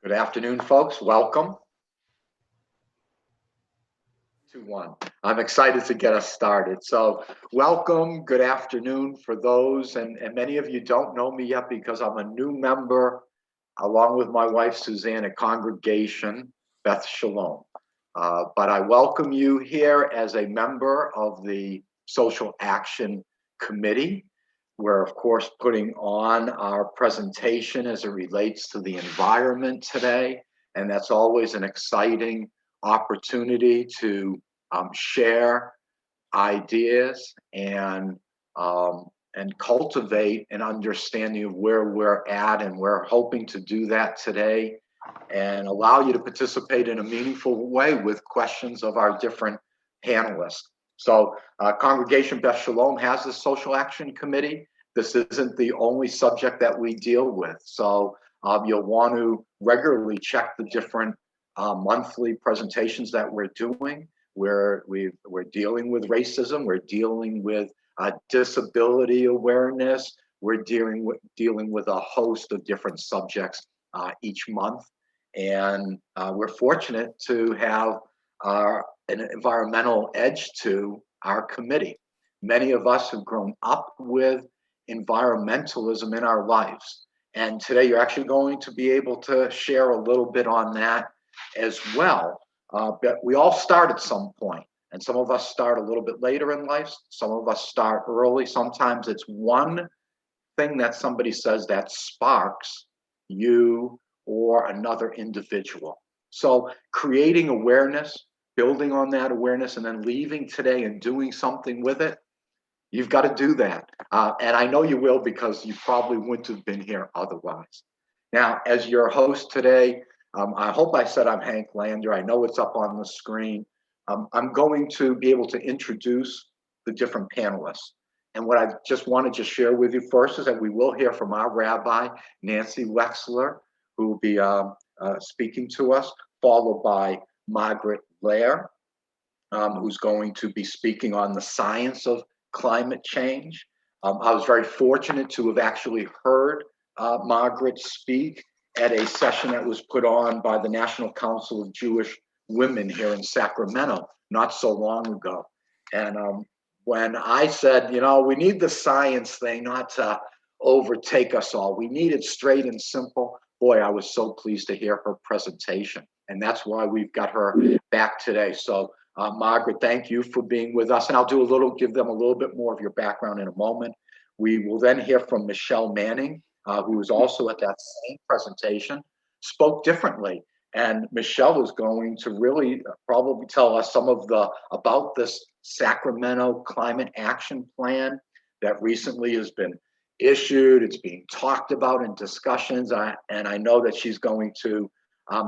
Good afternoon, folks. Welcome to one. I'm excited to get us started. So welcome, good afternoon for those, and many of you don't know me yet because I'm a new member, along with my wife, Suzanne, at Congregation Beth Shalom. But I welcome you here as a member of the Social Action Committee. We're, of course, putting on our presentation as it relates to the environment today, and that's always an exciting opportunity to share ideas and cultivate an understanding of where we're at, and we're hoping to do that today and allow you to participate in a meaningful way with questions of our different panelists. So Congregation Beth Shalom has a Social Action Committee. This isn't the only subject that we deal with. So you'll want to regularly check the different monthly presentations that we're doing. We're dealing with racism. We're dealing with disability awareness. We're dealing with a host of different subjects each month. And we're fortunate to have an environmental edge to our committee. Many of us have grown up with environmentalism in our lives. And today you're actually going to be able to share a little bit on that as well. But we all start at some point, and some of us start a little bit later in life. Some of us start early. Sometimes it's one thing that somebody says that sparks you or another individual. So creating awareness, building on that awareness, and then leaving today and doing something with it, you've got to do that. And I know you will, because you probably wouldn't have been here otherwise. Now, as your host today, I hope I said I'm Hank Lander. I know it's up on the screen. I'm going to be able to introduce the different panelists. And what I just wanted to share with you first is that we will hear from our rabbi, Nancy Wexler, who will be speaking to us, followed by Margaret Lair, who's going to be speaking on the science of climate change. I was very fortunate to have actually heard Margaret speak at a session that was put on by the National Council of Jewish Women here in Sacramento not so long ago. And when I said, we need the science thing not to overtake us all. We need it straight and simple. Boy, I was so pleased to hear her presentation. And that's why we've got her back today. So Margaret, thank you for being with us. And I'll give them a little bit more of your background in a moment. We will then hear from Michelle Manning, who was also at that same presentation, spoke differently. And Michelle is going to really probably tell us about this Sacramento Climate Action Plan that recently has been issued. It's being talked about in discussions. And I know that she's going to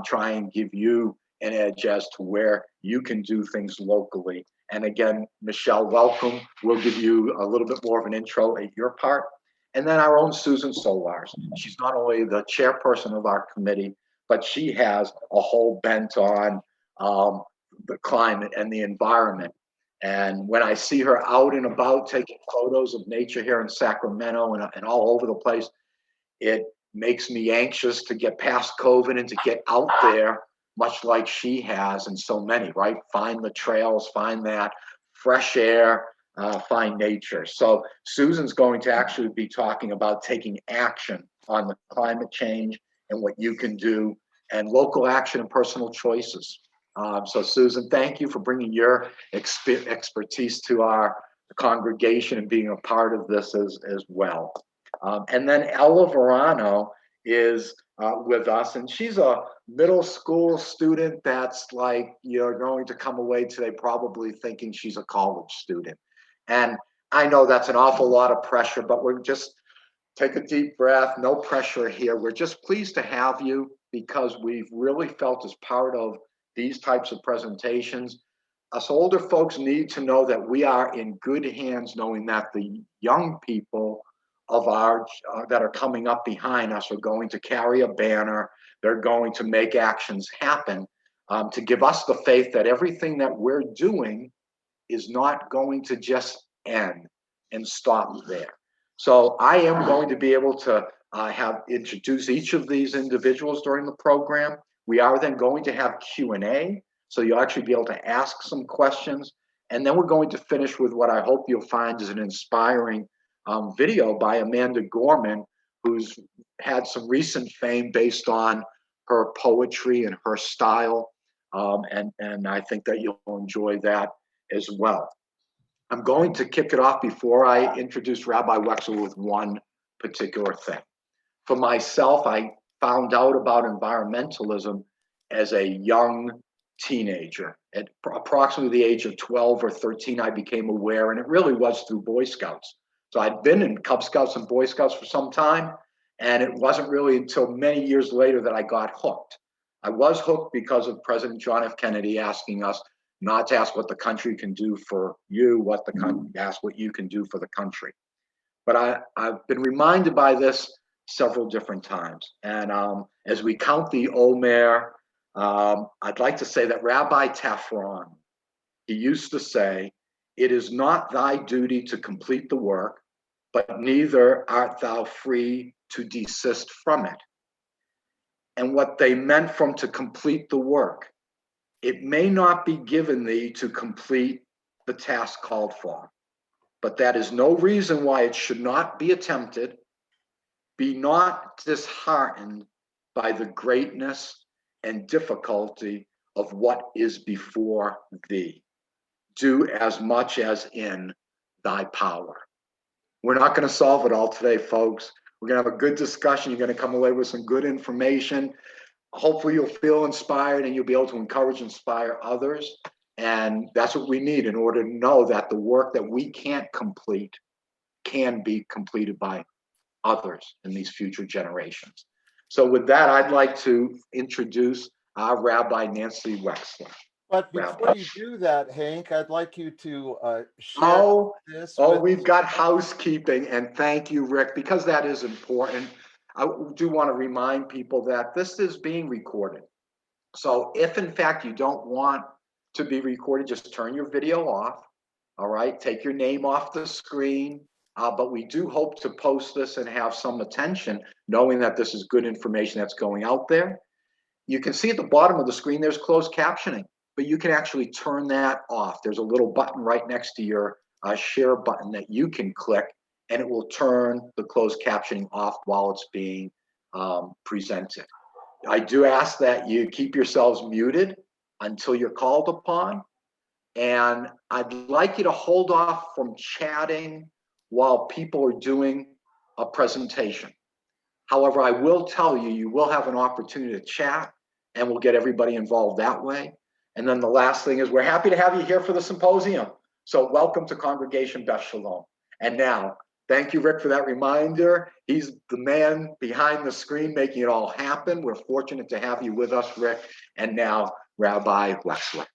try and give you an edge as to where you can do things locally. And again, Michelle, welcome. We'll give you a little bit more of an intro at your part. And then our own Susan Solars. She's not only the chairperson of our committee, but she has a whole bent on the climate and the environment. And when I see her out and about taking photos of nature here in Sacramento and all over the place, it makes me anxious to get past COVID and to get out there, much like she has, and so many, right? Find the trails, find that fresh air, find nature. So Susan's going to actually be talking about taking action on the climate change and what you can do, and local action and personal choices. So Susan, thank you for bringing your expertise to our congregation and being a part of this as well. And then Ella Verano is with us, and she's a middle school student that's like, you're going to come away today probably thinking she's a college student. And I know that's an awful lot of pressure, but we're just take a deep breath, no pressure here. We're just pleased to have you, because we've really felt as part of these types of presentations, us older folks need to know that we are in good hands, knowing that the young people of our that are coming up behind us are going to carry a banner. They're going to make actions happen to give us the faith that everything that we're doing is not going to just end and stop there. So I am going to be able to have introduced each of these individuals during the program. We are then going to have Q&A, so you'll actually be able to ask some questions. And then we're going to finish with what I hope you'll find is an inspiring video by Amanda Gorman, who's had some recent fame based on her poetry and her style. And I think that you'll enjoy that as well. I'm going to kick it off before I introduce Rabbi Wexler with one particular thing. For myself, I found out about environmentalism as a young teenager. At approximately the age of 12 or 13, I became aware, and it really was through Boy Scouts. So I'd been in Cub Scouts and Boy Scouts for some time, and it wasn't really until many years later that I got hooked. I was hooked because of President John F. Kennedy asking us not to ask what the country can do for you, ask what you can do for the country. But I've been reminded by this several different times. And as we count the Omer, I'd like to say that Rabbi Tafron, he used to say, "It is not thy duty to complete the work, but neither art thou free to desist from it." And what they meant from to complete the work, it may not be given thee to complete the task called for, but that is no reason why it should not be attempted. Be not disheartened by the greatness and difficulty of what is before thee. Do as much as in thy power. We're not going to solve it all today, folks. We're going to have a good discussion. You're going to come away with some good information. Hopefully you'll feel inspired and you'll be able to encourage, inspire others. And that's what we need in order to know that the work that we can't complete can be completed by others in these future generations. So with that, I'd like to introduce our Rabbi Nancy Wexler. But before you do that, Hank, I'd like you to share this. We've got housekeeping, and thank you, Rick, because that is important. I do want to remind people that this is being recorded. So if in fact you don't want to be recorded, just turn your video off. All right, take your name off the screen. But we do hope to post this and have some attention, knowing that this is good information that's going out there. You can see at the bottom of the screen, there's closed captioning, but you can actually turn that off. There's a little button right next to your share button that you can click, and it will turn the closed captioning off while it's being presented. I do ask that you keep yourselves muted until you're called upon. And I'd like you to hold off from chatting while people are doing a presentation. However, I will tell you, you will have an opportunity to chat, and we'll get everybody involved that way. And then the last thing is we're happy to have you here for the symposium. So welcome to Congregation Beth Shalom. And now, thank you, Rick, for that reminder. He's the man behind the screen making it all happen. We're fortunate to have you with us, Rick. And now, Rabbi Wexler.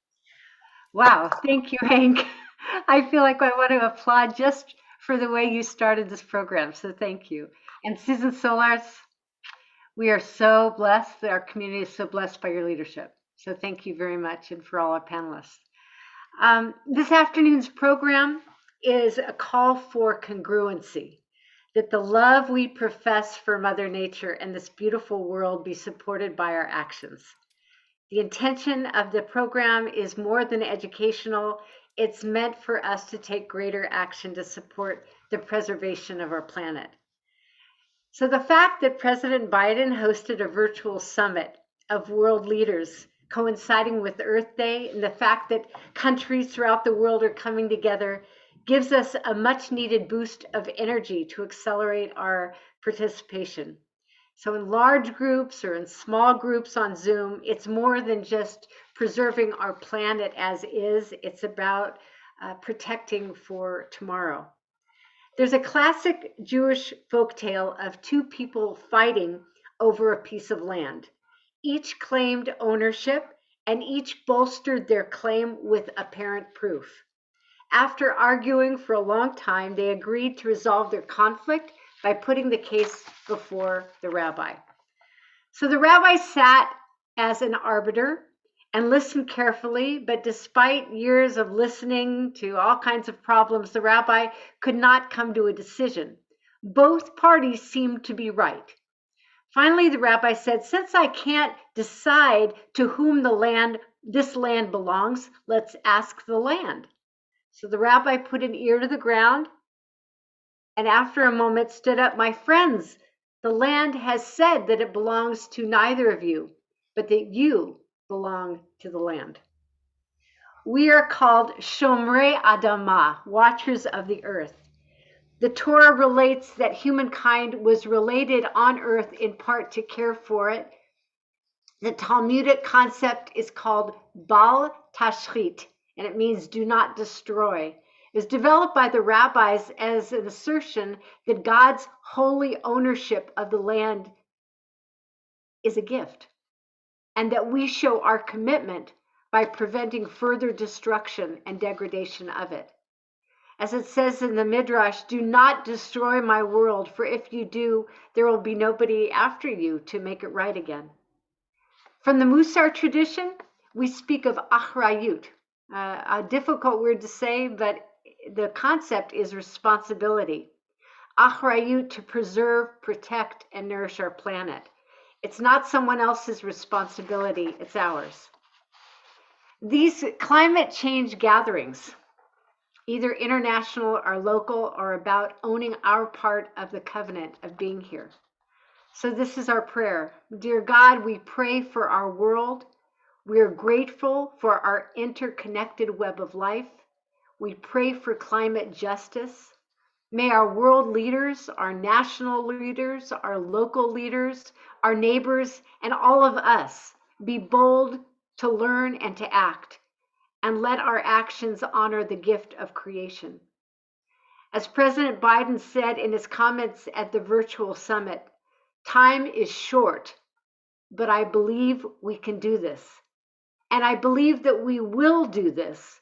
Wow, thank you, Hank. I feel like I want to applaud just for the way you started this program, so thank you. And Susan Solars, we are so blessed, our community is so blessed by your leadership. So thank you very much, and for all our panelists. This afternoon's program is a call for congruency, that the love we profess for Mother Nature and this beautiful world be supported by our actions. The intention of the program is more than educational. It's meant for us to take greater action to support the preservation of our planet. So the fact that President Biden hosted a virtual summit of world leaders coinciding with Earth Day, and the fact that countries throughout the world are coming together gives us a much needed boost of energy to accelerate our participation. So in large groups or in small groups on Zoom, it's more than just preserving our planet as is. It's about protecting for tomorrow. There's a classic Jewish folktale of two people fighting over a piece of land. Each claimed ownership, and each bolstered their claim with apparent proof. After arguing for a long time, they agreed to resolve their conflict by putting the case before the rabbi. So the rabbi sat as an arbiter and listened carefully, but despite years of listening to all kinds of problems, the rabbi could not come to a decision. Both parties seemed to be right. Finally, the rabbi said, since I can't decide to whom this land belongs, let's ask the land. So the rabbi put an ear to the ground and after a moment stood up. My friends, the land has said that it belongs to neither of you, but that you belong to the land. We are called Shomrei Adamah, watchers of the earth. The Torah relates that humankind was related on earth in part to care for it. The Talmudic concept is called Bal Tashchit, and it means do not destroy. It was developed by the rabbis as an assertion that God's holy ownership of the land is a gift, and that we show our commitment by preventing further destruction and degradation of it. As it says in the Midrash, do not destroy my world, for if you do, there will be nobody after you to make it right again. From the Musar tradition, we speak of achrayut, a difficult word to say, but the concept is responsibility. Achrayut, to preserve, protect, and nourish our planet. It's not someone else's responsibility, it's ours. These climate change gatherings, either international or local, are about owning our part of the covenant of being here. So this is our prayer. Dear God, we pray for our world. We are grateful for our interconnected web of life. We pray for climate justice. May our world leaders, our national leaders, our local leaders, our neighbors, and all of us be bold to learn and to act, and let our actions honor the gift of creation. As President Biden said in his comments at the virtual summit, time is short, but I believe we can do this. And I believe that we will do this.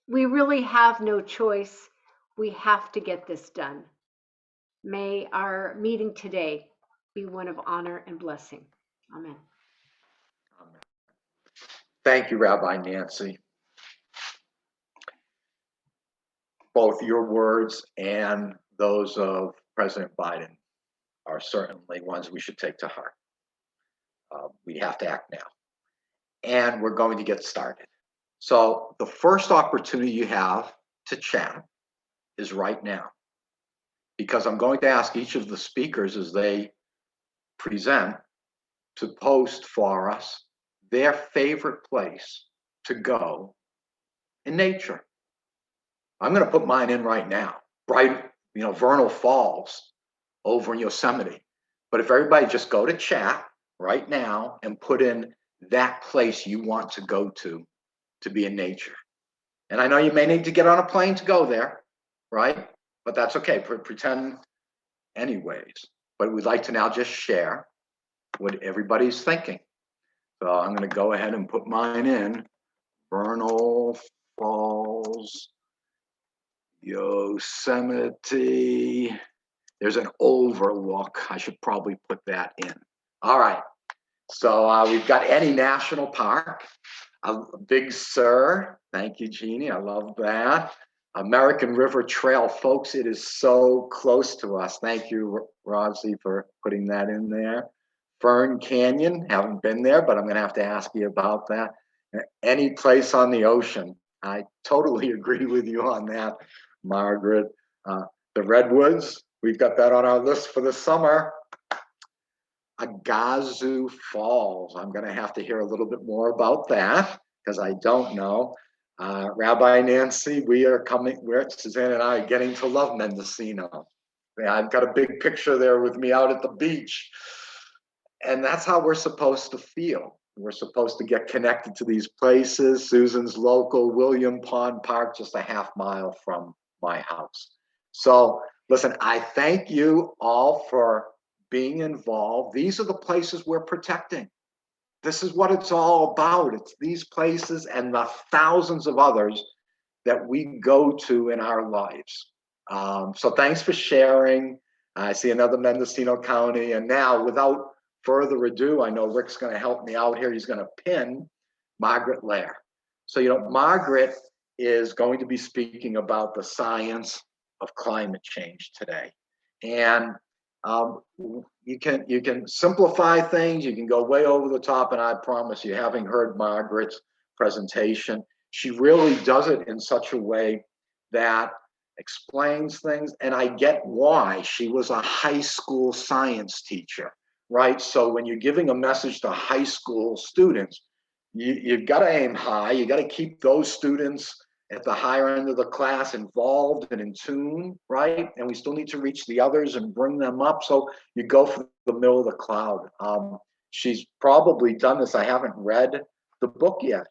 We really have no choice. We have to get this done. May our meeting today be one of honor and blessing. Amen. Thank you, Rabbi Nancy. Both your words and those of President Biden are certainly ones we should take to heart. We have to act now. And we're going to get started. So the first opportunity you have to chat is right now, because I'm going to ask each of the speakers as they present to post for us their favorite place to go in nature. I'm going to put mine in right now, Vernal Falls over in Yosemite. But if everybody just go to chat right now and put in that place you want to go to be in nature. And I know you may need to get on a plane to go there, right? But that's okay, pretend anyways. But we'd like to now just share what everybody's thinking. So I'm going to go ahead and put mine in. Vernal Falls, Yosemite. There's an overlook. I should probably put that in. All right. So we've got any national park. Big Sur. Thank you, Jeannie. I love that. American River Trail, folks. It is so close to us. Thank you, Rosie, for putting that in there. Fern Canyon. Haven't been there, but I'm going to have to ask you about that. Any place on the ocean. I totally agree with you on that, Margaret. The Redwoods. We've got that on our list for the summer. Agazu Falls. I'm going to have to hear a little bit more about that because I don't know. Rabbi Nancy, Suzanne and I are getting to love Mendocino. Yeah, I've got a big picture there with me out at the beach. And that's how we're supposed to feel. We're supposed to get connected to these places. Susan's local, William Pond Park, just a half mile from my house. So listen, I thank you all for being involved. These are the places we're protecting. This is what it's all about. It's these places and the thousands of others that we go to in our lives. So thanks for sharing. I see another Mendocino County. And now, without further ado, I know Rick's going to help me out here. He's going to pin Margaret Lair. So, Margaret is going to be speaking about the science of climate change today. And you can simplify things, you can go way over the top, and I promise you, having heard Margaret's presentation, she really does it in such a way that explains things. And I get why. She was a high school science teacher, right? So when you're giving a message to high school students, you've got to aim high. You got to keep those students at the higher end of the class involved and in tune, right? And we still need to reach the others and bring them up. So you go for the middle of the cloud. She's probably done this. I haven't read the book yet,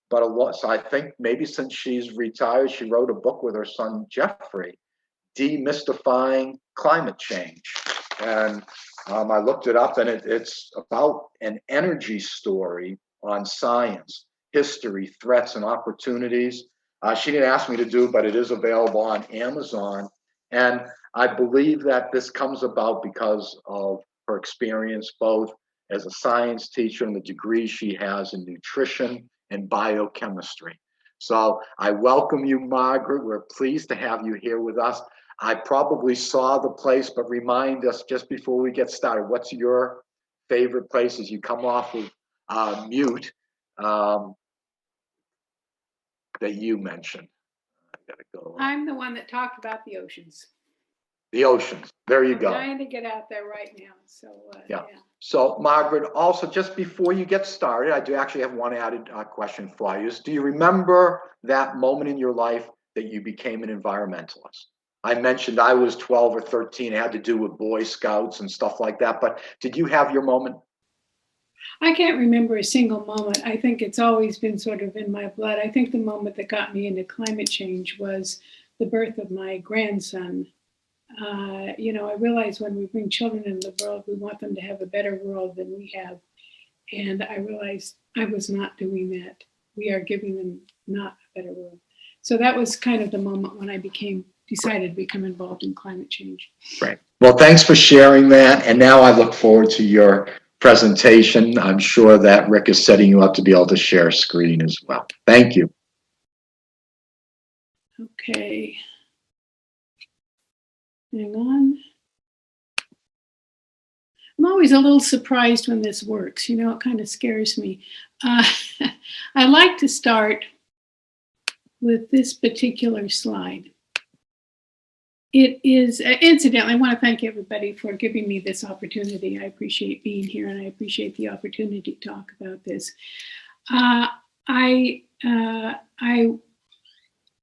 but so I think maybe since she's retired, she wrote a book with her son Jeffrey, Demystifying Climate Change. And I looked it up, and it's about an energy story on science, history, threats, and opportunities. She didn't ask me to do, but it is available on Amazon. And I believe that this comes about because of her experience, both as a science teacher and the degree she has in nutrition and biochemistry. So I welcome you, Margaret. We're pleased to have you here with us. I probably saw the place, but remind us just before we get started, what's your favorite place as you come off of mute that you mentioned? I gotta go. I'm the one that talked about the oceans. The oceans. There you I'm go. trying to get out there right now. So Yeah. So Margaret, also just before you get started, I do actually have one added question for you. Do you remember that moment in your life that you became an environmentalist? I mentioned I was 12 or 13. It had to do with Boy Scouts and stuff like that. But did you have your moment? I can't remember a single moment. I think it's always been sort of in my blood. I think the moment that got me into climate change was the birth of my grandson. I realize when we bring children into the world, we want them to have a better world than we have. And I realized I was not doing that. We are giving them not a better world. So that was kind of the moment when I decided to become involved in climate change. Right. Well, thanks for sharing that. And now I look forward to your presentation. I'm sure that Rick is setting you up to be able to share screen as well. Thank you. Okay. Hang on. I'm always a little surprised when this works. It kind of scares me. I like to start with this particular slide. It is, incidentally, I want to thank everybody for giving me this opportunity. I appreciate being here, and I appreciate the opportunity to talk about this. I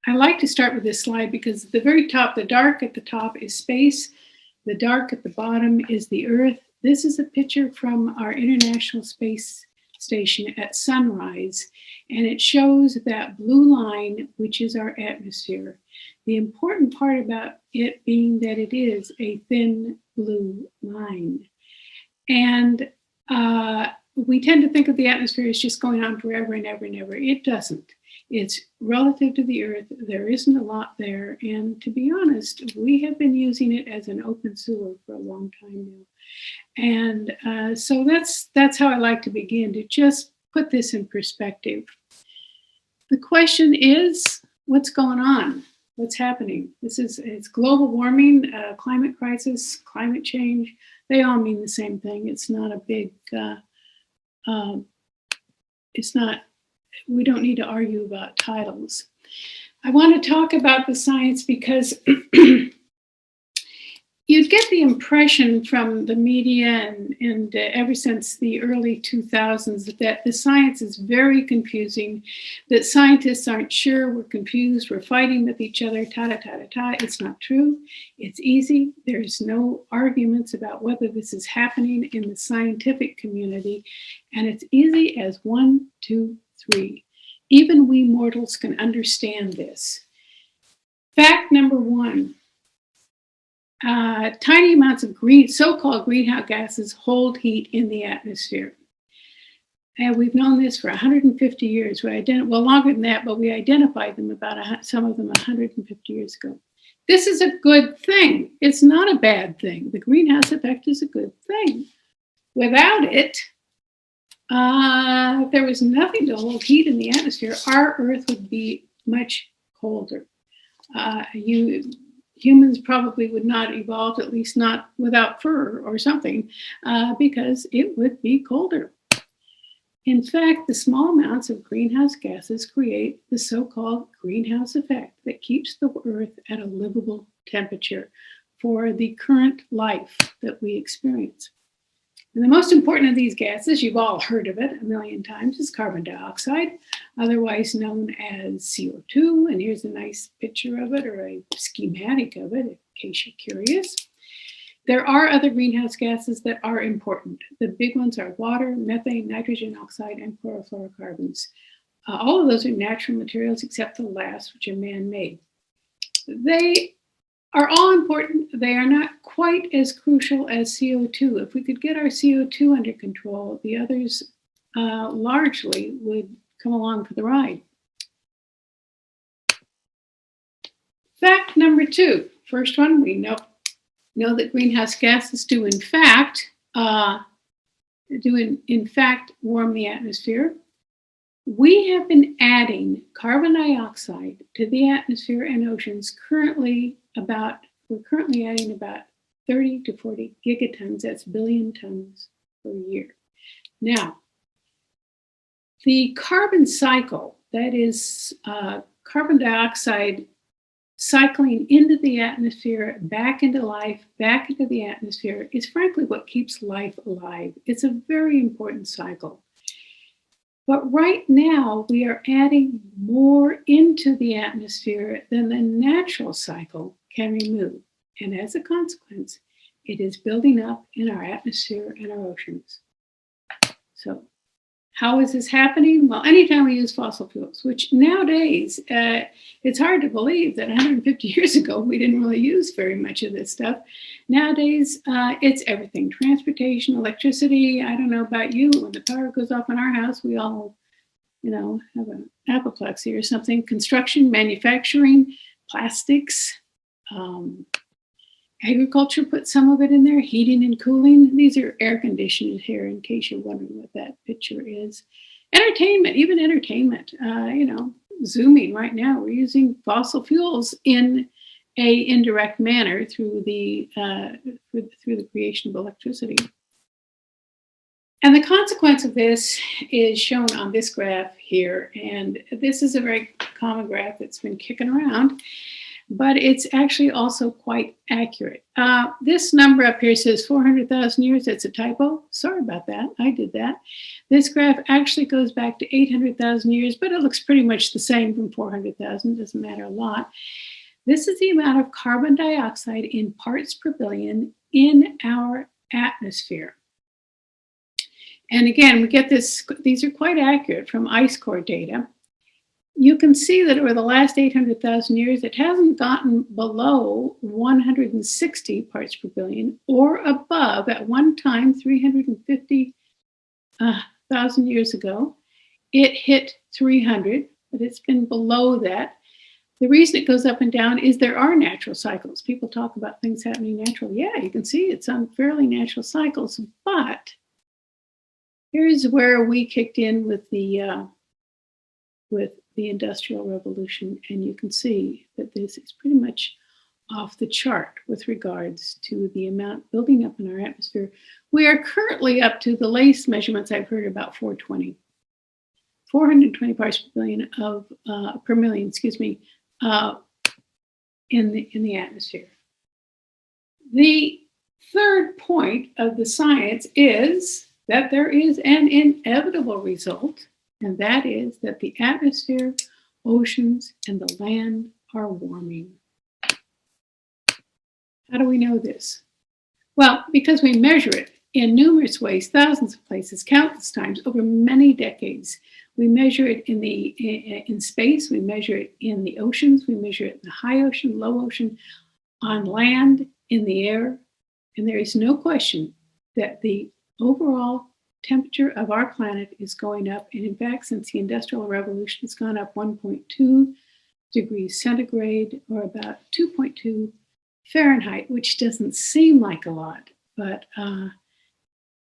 like to start with this slide because at the very top, the dark at the top is space. The dark at the bottom is the Earth. This is a picture from our International Space Station at sunrise, and it shows that blue line, which is our atmosphere. The important part about it being that it is a thin blue line. And we tend to think of the atmosphere as just going on forever and ever and ever. It doesn't. It's relative to the Earth. There isn't a lot there. And to be honest, we have been using it as an open sewer for a long time now. And so that's how I like to begin, to just put this in perspective. The question is, what's going on? What's happening? It's global warming, climate crisis, climate change. They all mean the same thing. It's not a big, we don't need to argue about titles. I want to talk about the science because you'd get the impression from the media and ever since the early 2000s that the science is very confusing, that scientists aren't sure, we're confused, we're fighting with each other, ta-ta-ta-ta-ta. It's not true. It's easy. There's no arguments about whether this is happening in the scientific community. And it's easy as 1, 2, 3. Even we mortals can understand this. Fact number 1. Tiny amounts of so-called greenhouse gases hold heat in the atmosphere. And we've known this for 150 years. Longer than that, but we identified them some of them 150 years ago. This is a good thing. It's not a bad thing. The greenhouse effect is a good thing. Without it, if there was nothing to hold heat in the atmosphere, our Earth would be much colder. humans probably would not evolve, at least not without fur or something, because it would be colder. In fact, the small amounts of greenhouse gases create the so-called greenhouse effect that keeps the Earth at a livable temperature for the current life that we experience. And the most important of these gases, you've all heard of it a million times, is carbon dioxide, otherwise known as CO2. And here's a nice picture of it, or a schematic of it, in case you're curious. There are other greenhouse gases that are important. The big ones are water, methane, nitrogen oxide, and chlorofluorocarbons. All of those are natural materials except the last, which are man-made. They are all important. They are not quite as crucial as CO2. If we could get our CO2 under control, the others largely would come along for the ride. Fact number 2. First one, we know that greenhouse gases do in fact warm the atmosphere. We have been adding carbon dioxide to the atmosphere and oceans we're currently adding about 30 to 40 gigatons, that's billion tons per year. Now, the carbon cycle, that is carbon dioxide cycling into the atmosphere, back into life, back into the atmosphere, is frankly what keeps life alive. It's a very important cycle. But right now, we are adding more into the atmosphere than the natural cycle can remove. And as a consequence, it is building up in our atmosphere and our oceans. So how is this happening? Well, anytime we use fossil fuels, which nowadays, it's hard to believe that 150 years ago, we didn't really use very much of this stuff. Nowadays, it's everything. Transportation, electricity. I don't know about you. When the power goes off in our house, we all, have an apoplexy or something. Construction, manufacturing, plastics, agriculture, put some of it in there, heating and cooling. These are air conditioners here, in case you're wondering what that picture is. Entertainment, even entertainment, Zooming right now, we're using fossil fuels in a indirect manner through the creation of electricity. And the consequence of this is shown on this graph here. And this is a very common graph that's been kicking around, but it's actually also quite accurate. This number up here says 400,000 years. That's a typo. Sorry about that. I did that. This graph actually goes back to 800,000 years, but it looks pretty much the same from 400,000. Doesn't matter a lot. This is the amount of carbon dioxide in parts per billion in our atmosphere. And again, we get this, these are quite accurate from ice core data. You can see that over the last 800,000 years, it hasn't gotten below 160 parts per billion or above. At one time, 350,000 years ago, it hit 300, but it's been below that. The reason it goes up and down is there are natural cycles. People talk about things happening naturally. Yeah, you can see it's on fairly natural cycles, but here's where we kicked in with the Industrial Revolution, and you can see that this is pretty much off the chart with regards to the amount building up in our atmosphere. We are currently up to the latest measurements I've heard about 420 parts per billion per million, in the atmosphere. The third point of the science is that there is an inevitable result, and that is that the atmosphere, oceans, and the land are warming. How do we know this? Well, because we measure it in numerous ways, thousands of places, countless times over many decades. We measure it in space, we measure it in the oceans, we measure it in the high ocean, low ocean, on land, in the air, and there is no question that the overall temperature of our planet is going up. And in fact, since the Industrial Revolution, it's gone up 1.2 degrees centigrade, or about 2.2 Fahrenheit, which doesn't seem like a lot, but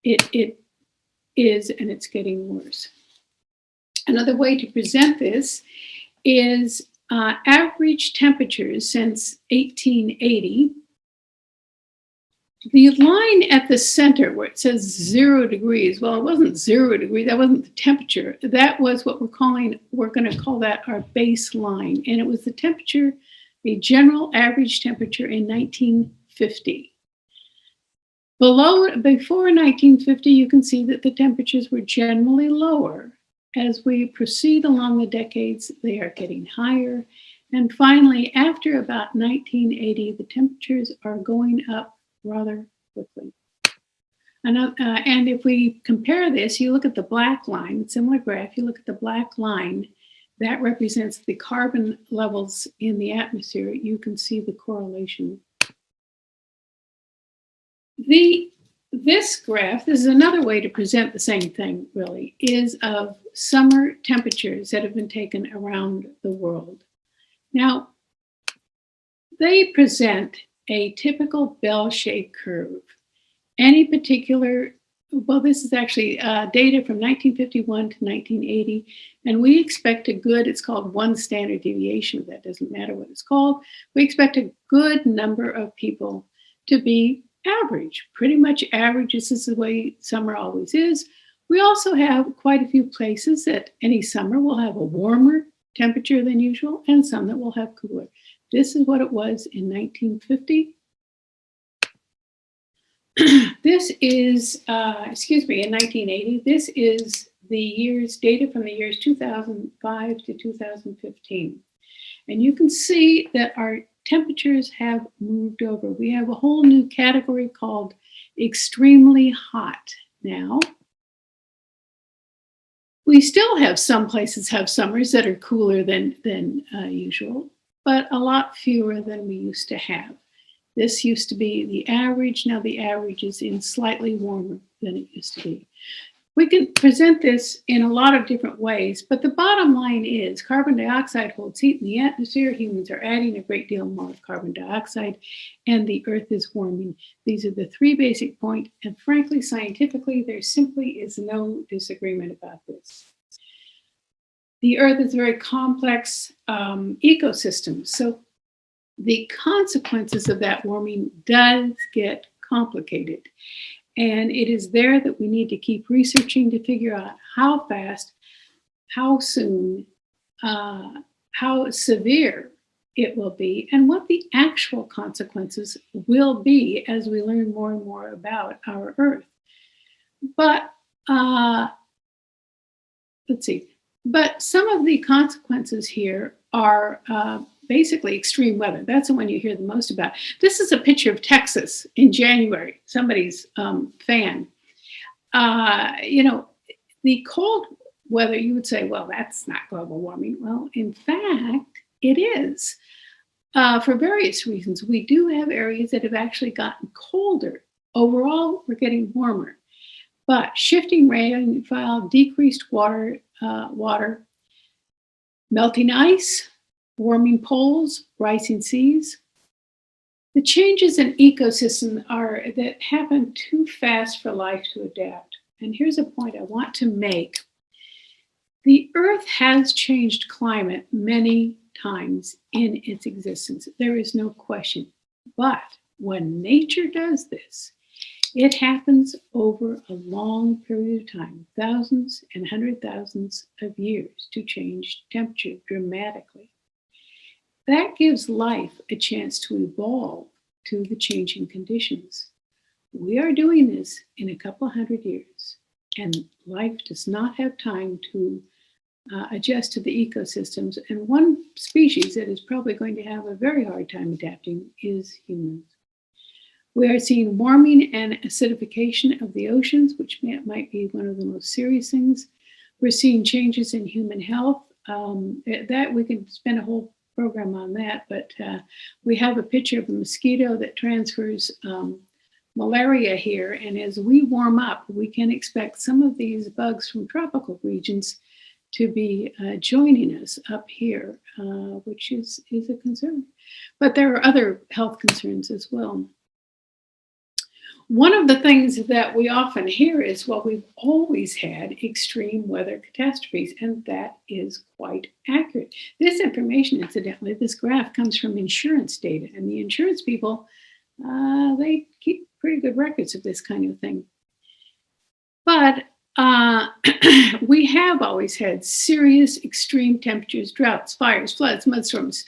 it is, and it's getting worse. Another way to present this is average temperatures since 1880. The line at the center where it says 0 degrees, well, it wasn't 0 degrees, that wasn't the temperature. That was what we're going to call that our baseline. And it was the temperature, a general average temperature in 1950. Before 1950, you can see that the temperatures were generally lower. As we proceed along the decades, they are getting higher. And finally, after about 1980, the temperatures are going up rather quickly. And if we compare this, you look at the black line, similar graph, you look at the black line, that represents the carbon levels in the atmosphere. You can see the correlation. This graph, this is another way to present the same thing, really, is of summer temperatures that have been taken around the world. Now, they present a typical bell-shaped curve. Any particular, well, this is actually data from 1951 to 1980, and we expect a good, it's called one standard deviation, that doesn't matter what it's called. We expect a good number of people to be average, pretty much average. This is the way summer always is. We also have quite a few places that any summer will have a warmer temperature than usual, and some that will have cooler. This is what it was in 1950. This is, in 1980. This is the years, data from the years 2005 to 2015. And you can see that our temperatures have moved over. We have a whole new category called extremely hot now. We still have some places have summers that are cooler than usual, but a lot fewer than we used to have. This used to be the average. Now the average is in slightly warmer than it used to be. We can present this in a lot of different ways, but the bottom line is carbon dioxide holds heat in the atmosphere. Humans are adding a great deal more of carbon dioxide, and the Earth is warming. These are the three basic points, and frankly, scientifically, there simply is no disagreement about this. The Earth is a very complex ecosystem, so the consequences of that warming does get complicated. And it is there that we need to keep researching to figure out how fast, how soon, how severe it will be, and what the actual consequences will be as we learn more and more about our Earth. But let's see. But some of the consequences here are basically extreme weather. That's the one you hear the most about. This is a picture of Texas in January, somebody's fan. The cold weather, you would say, well, that's not global warming. Well, in fact, it is. For various reasons, we do have areas that have actually gotten colder. Overall, we're getting warmer. But shifting rainfall, decreased water, melting ice, warming poles, rising seas. The changes in ecosystem that happen too fast for life to adapt. And here's a point I want to make. The Earth has changed climate many times in its existence. There is no question. But when nature does this, it happens over a long period of time, thousands and hundred thousands of years, to change temperature dramatically. That gives life a chance to evolve to the changing conditions. We are doing this in a couple hundred years, and life does not have time to adjust to the ecosystems. And one species that is probably going to have a very hard time adapting is humans. We are seeing warming and acidification of the oceans, which might be one of the most serious things. We're seeing changes in human health. That we can spend a whole program on that, but we have a picture of a mosquito that transfers malaria here. And as we warm up, we can expect some of these bugs from tropical regions to be joining us up here, which is a concern. But there are other health concerns as well. One of the things that we often hear is, well, we've always had extreme weather catastrophes, and that is quite accurate. This information, incidentally, this graph comes from insurance data, and the insurance people, they keep pretty good records of this kind of thing. But we have always had serious extreme temperatures, droughts, fires, floods, mudslides,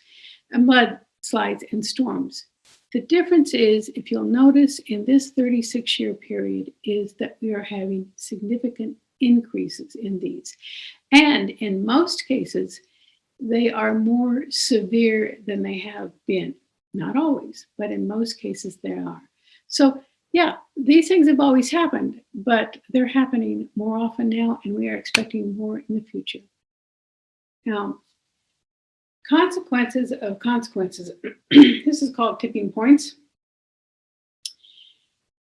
and storms. The difference is, if you'll notice in this 36-year period, is that we are having significant increases in these. And in most cases, they are more severe than they have been. Not always, but in most cases they are. So yeah, these things have always happened, but they're happening more often now, and we are expecting more in the future. Now, consequences of consequences. This is called tipping points.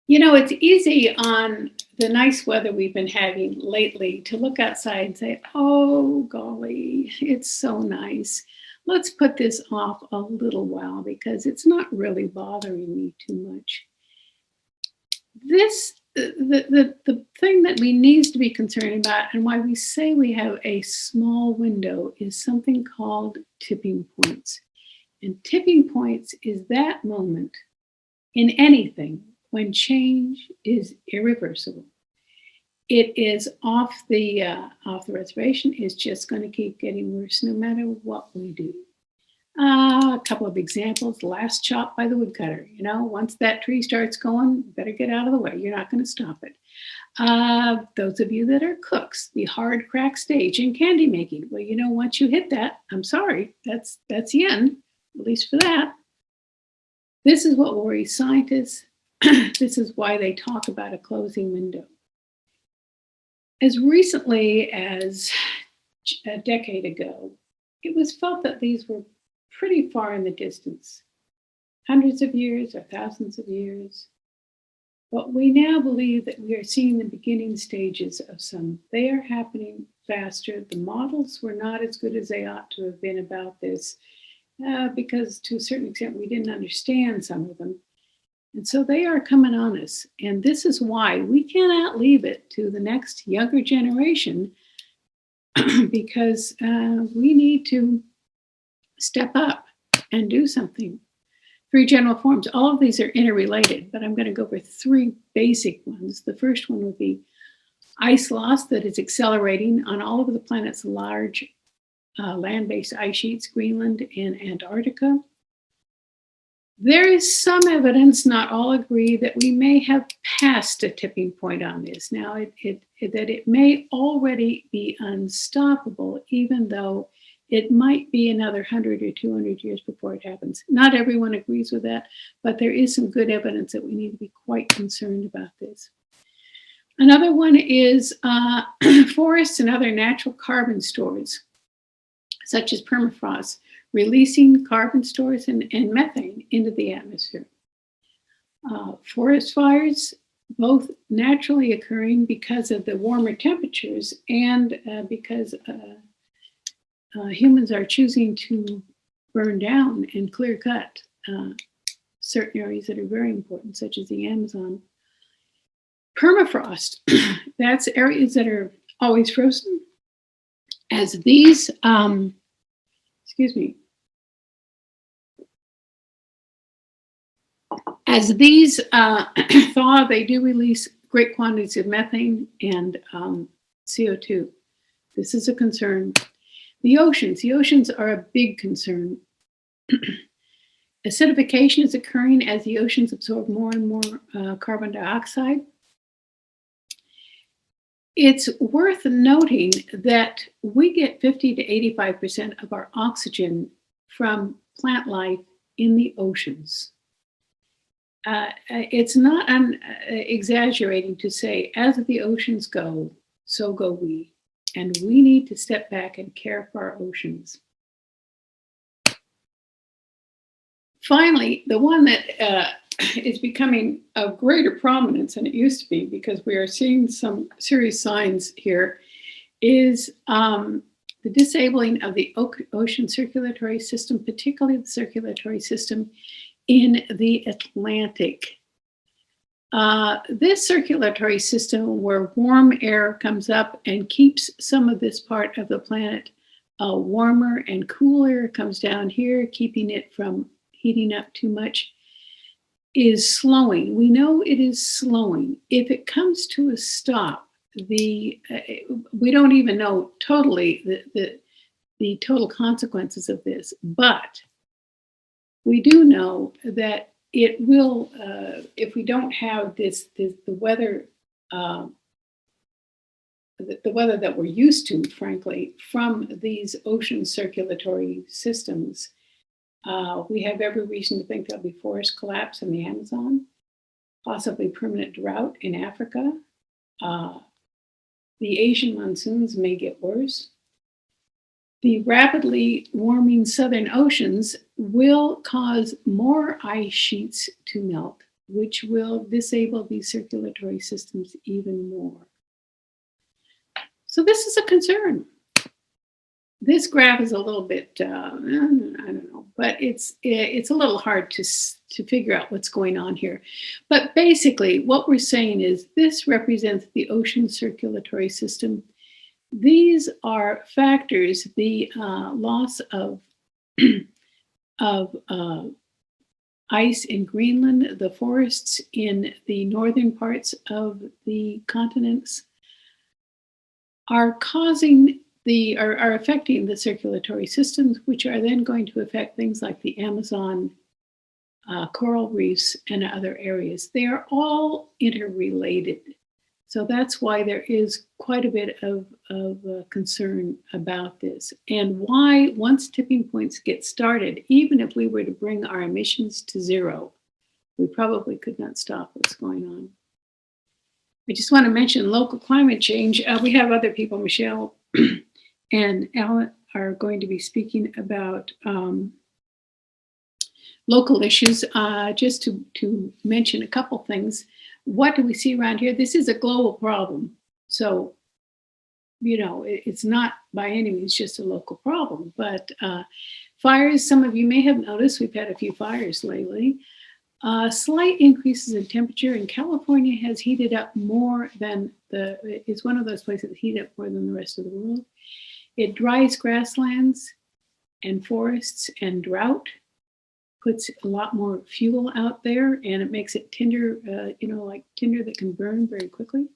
You know, it's easy on the nice weather we've been having lately to look outside and say, oh, golly, it's so nice. Let's put this off a little while because it's not really bothering me too much. The thing that we need to be concerned about, and why we say we have a small window, is something called tipping points. And tipping points is that moment in anything when change is irreversible. It is off the reservation. It's just going to keep getting worse no matter what we do. A couple of examples. Last chop by the woodcutter. You know, once that tree starts going, better get out of the way. You're not going to stop it. Those of you that are cooks, the hard crack stage in candy making. Well, you know, once you hit that, I'm sorry, that's the end, at least for that. This is what worries scientists. This is why they talk about a closing window. As recently as a decade ago, it was felt that these were pretty far in the distance, hundreds of years or thousands of years. But we now believe that we are seeing the beginning stages of some. They are happening faster. The models were not as good as they ought to have been about this because to a certain extent we didn't understand some of them. And so they are coming on us. And this is why we cannot leave it to the next younger generation because we need to step up and do something. 3 general forms. All of these are interrelated, but I'm going to go over 3 basic ones. The first one would be ice loss that is accelerating on all of the planet's large land-based ice sheets, Greenland and Antarctica. There is some evidence, not all agree, that we may have passed a tipping point on this. Now, that it may already be unstoppable, even though it might be another 100 or 200 years before it happens. Not everyone agrees with that, but there is some good evidence that we need to be quite concerned about this. Another one is forests and other natural carbon stores, such as permafrost, releasing carbon stores and methane into the atmosphere. Forest fires, both naturally occurring because of the warmer temperatures and because humans are choosing to burn down and clear cut certain areas that are very important, such as the Amazon. Permafrost, that's areas that are always frozen. As these, as these thaw, they do release great quantities of methane and CO2. This is a concern. The oceans are a big concern. Acidification is occurring as the oceans absorb more and more carbon dioxide. It's worth noting that we get 50 to 85% of our oxygen from plant life in the oceans. It's not exaggerating to say, as the oceans go, so go we. And we need to step back and care for our oceans. Finally, the one that is becoming of greater prominence than it used to be, because we are seeing some serious signs here, is the disabling of the ocean circulatory system, particularly the circulatory system in the Atlantic. This circulatory system where warm air comes up and keeps some of this part of the planet warmer, and cool air comes down here, keeping it from heating up too much, is slowing. We know it is slowing. If it comes to a stop, we don't even know totally the total consequences of this, but we do know that it will, if we don't have the weather that we're used to, frankly, from these ocean circulatory systems, we have every reason to think there'll be forest collapse in the Amazon, possibly permanent drought in Africa. The Asian monsoons may get worse. The rapidly warming southern oceans will cause more ice sheets to melt, which will disable these circulatory systems even more. So this is a concern. This graph is a little bit, I don't know, but it's a little hard to figure out what's going on here. But basically, what we're saying is this represents the ocean circulatory system. These are factors, the loss of ice in Greenland, the forests in the northern parts of the continents, are causing are affecting the circulatory systems, which are then going to affect things like the Amazon, coral reefs, and other areas. They are all interrelated. So that's why there is quite a bit of concern about this, and why once tipping points get started, even if we were to bring our emissions to zero, we probably could not stop what's going on. I just want to mention local climate change. We have other people, Michelle and Alan, are going to be speaking about local issues. Just to mention a couple things. What do we see around here? This is a global problem. So, you know, it's not by any means just a local problem, but fires, some of you may have noticed, we've had a few fires lately. Slight increases in temperature, and California has heated up more than it's one of those places that heat up more than the rest of the world. It dries grasslands and forests, and drought puts a lot more fuel out there, and it makes it tinder, like tinder that can burn very quickly.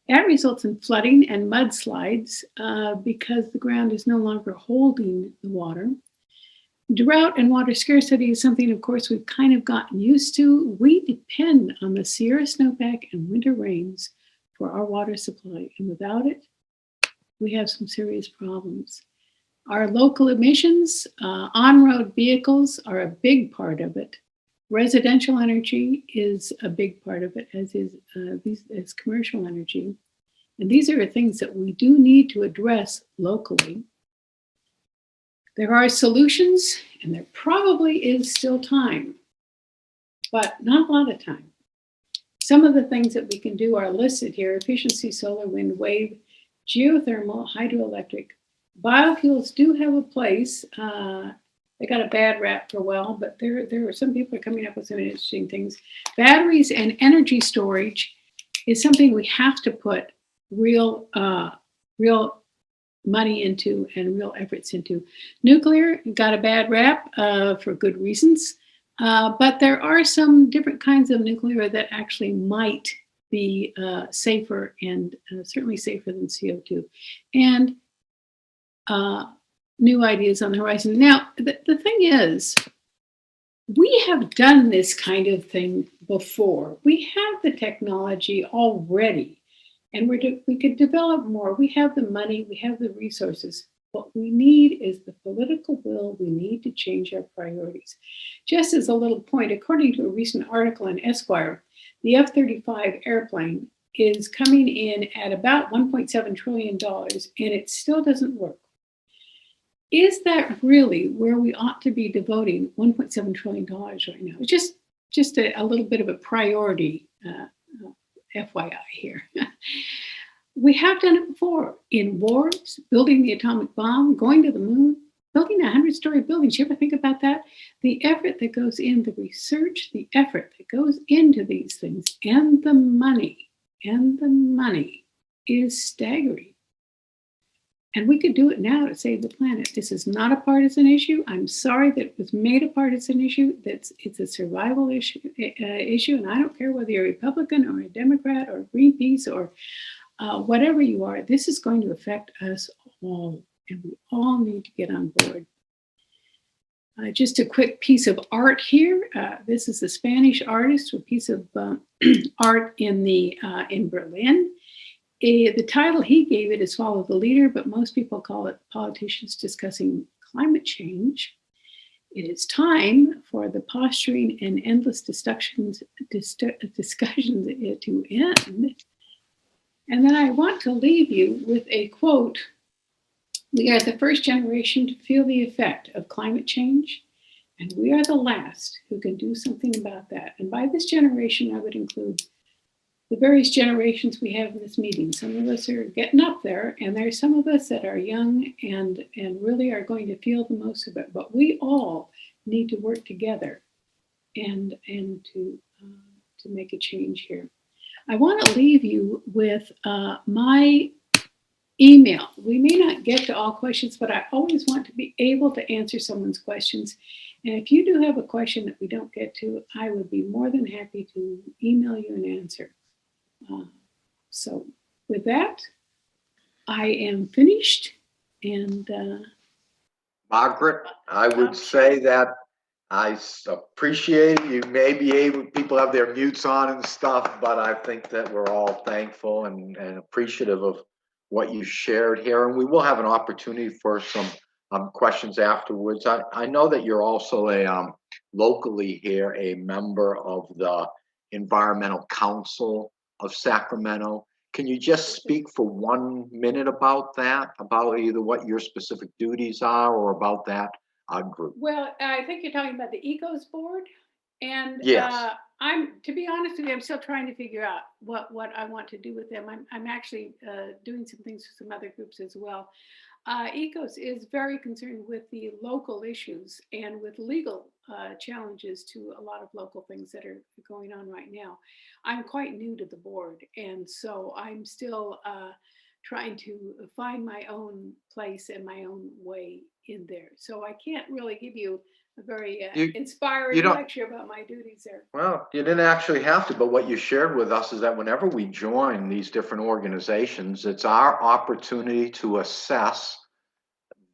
That results in flooding and mudslides because the ground is no longer holding the water. Drought and water scarcity is something, of course, we've kind of gotten used to. We depend on the Sierra snowpack and winter rains for our water supply, and without it, we have some serious problems. Our local emissions, on-road vehicles are a big part of it. Residential energy is a big part of it, as is commercial energy. And these are things that we do need to address locally. There are solutions, and there probably is still time, but not a lot of time. Some of the things that we can do are listed here: efficiency, solar, wind, wave, geothermal, hydroelectric. Biofuels do have a place. They got a bad rap for a while, but there are some people are coming up with some interesting things. Batteries and energy storage is something we have to put real money into and real efforts into. Nuclear got a bad rap for good reasons, but there are some different kinds of nuclear that actually might be safer, and certainly safer than CO2. And new ideas on the horizon. Now, the thing is, we have done this kind of thing before. We have the technology already, and we could develop more. We have the money, we have the resources. What we need is the political will. We need to change our priorities. Just as a little point, according to a recent article in Esquire, the F-35 airplane is coming in at about $1.7 trillion, and it still doesn't work. Is that really where we ought to be devoting $1.7 trillion right now? It's just a little bit of a priority, FYI here. We have done it before in wars, building the atomic bomb, going to the moon. building a 100-story building. Do you ever think about that? The effort that goes in, the research, the effort that goes into these things, and the money is staggering. And we could do it now to save the planet. This is not a partisan issue. I'm sorry that it was made a partisan issue. It's a survival issue, and I don't care whether you're a Republican or a Democrat or Greenpeace or whatever you are. This is going to affect us all, and we all need to get on board. Just a quick piece of art here. This is a Spanish artist, a piece of art in Berlin. The title he gave it is Follow the Leader, but most people call it Politicians Discussing Climate Change. It is time for the posturing and endless discussions to end. And then I want to leave you with a quote. We are the first generation to feel the effect of climate change, and we are the last who can do something about that. And by this generation, I would include the various generations we have in this meeting. Some of us are getting up there, and there's some of us that are young and really are going to feel the most of it. But we all need to work together and to make a change here. I want to leave you with my email. We may not get to all questions, but I always want to be able to answer someone's questions. And if you do have a question that we don't get to, I would be more than happy to email you an answer. So with that, I am finished. And Margaret, I would say that I appreciate you may be able, people have their mutes on and stuff, but I think that we're all thankful and appreciative of what you shared here. And we will have an opportunity for some questions afterwards. I know that you're also locally here, a member of the Environmental Council of Sacramento. Can you just speak for 1 minute about that, about either what your specific duties are or about that group? well, I think you're talking about the Ecos Board. And Yes. to be honest with you, I'm still trying to figure out what I want to do with them. I'm actually doing some things for some other groups as well. Ecos is very concerned with the local issues and with legal challenges to a lot of local things that are going on right now. I'm quite new to the board, and so I'm still trying to find my own place and my own way in there. So I can't really give you a very inspiring lecture about my duties there. Well, you didn't actually have to, but what you shared with us is that whenever we join these different organizations, it's our opportunity to assess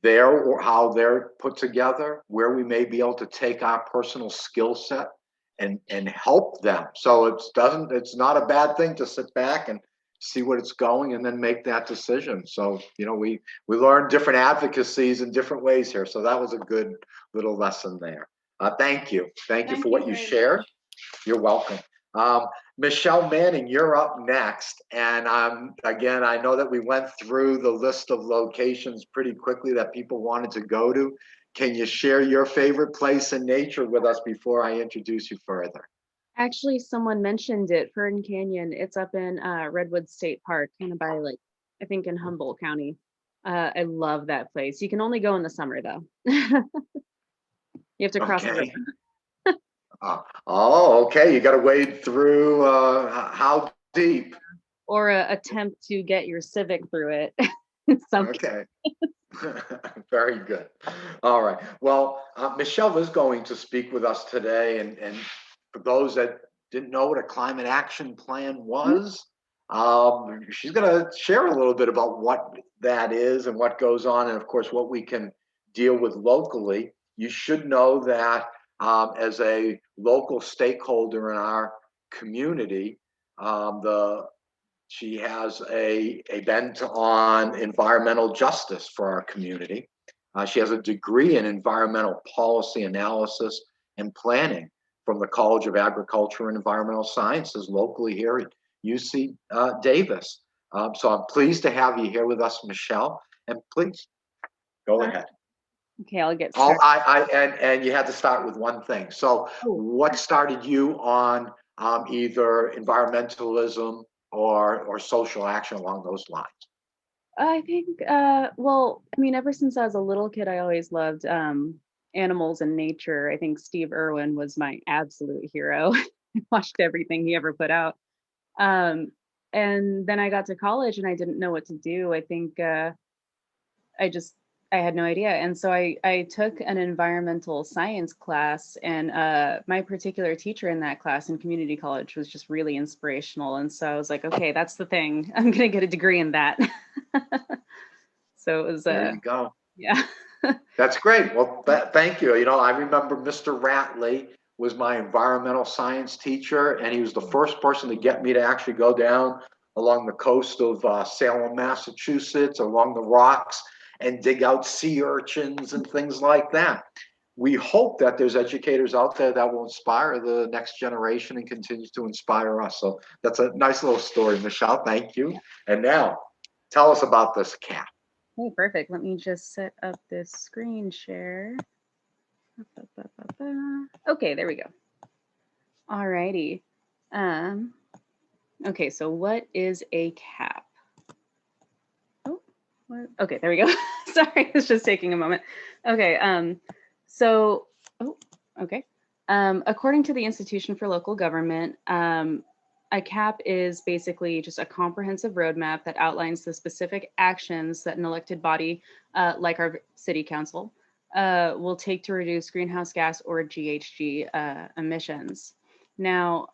how they're put together, where we may be able to take our personal skill set and help them. So it's not a bad thing to sit back and see what it's going and then make that decision. So, we learn different advocacies in different ways here. So that was a good little lesson there. Thank you. Thank you for what you shared. Much. You're welcome. Michelle Manning, you're up next. And again, I know that we went through the list of locations pretty quickly that people wanted to go to. Can you share your favorite place in nature with us before I introduce you further? Actually, someone mentioned it, Fern Canyon. It's up in Redwood State Park, kind of by I think in Humboldt County. I love that place. You can only go in the summer though. You have to cross the river. Okay. You got to wade through how deep? Or attempt to get your Civic through it. Okay. Very good. All right. Well, Michelle is going to speak with us today. And for those that didn't know what a climate action plan was, she's going to share a little bit about what that is and what goes on. And of course, what we can deal with locally. You should know that as a local stakeholder in our community, she has a bent on environmental justice for our community. She has a degree in environmental policy analysis and planning from the College of Agriculture and Environmental Sciences locally here at UC Davis. So I'm pleased to have you here with us, Michelle. And please go ahead. Okay, I'll get started. And you had to start with one thing. So what started you on either environmentalism or social action along those lines? I think, well, I mean, ever since I was a little kid, I always loved animals and nature. I think Steve Irwin was my absolute hero. I watched everything he ever put out. Um, and then I got to college and I didn't know what to do. I think I just, I had no idea. And so I took an environmental science class, and my particular teacher in that class in community college was just really inspirational. And so I was like, okay, that's the thing. I'm going to get a degree in that. So it was, There you go. yeah. That's great. Well, thank you. You know, I remember Mr. Ratley was my environmental science teacher, and he was the first person to get me to actually go down along the coast of Salem, Massachusetts, along the rocks, and dig out sea urchins and things like that. We hope that there's educators out there that will inspire the next generation and continue to inspire us. So that's a nice little story, Michelle. Thank you. And now, tell us about this cat. Okay, perfect. Let me just set up this screen share. Okay, there we go. All righty. Okay, so what is a cap? Oh, what? Okay, there we go. Sorry, it's just taking a moment. Okay, so, oh, okay. According to the Institution for Local Government, a CAP is basically just a comprehensive roadmap that outlines the specific actions that an elected body, like our city council, will take to reduce greenhouse gas or GHG emissions. Now,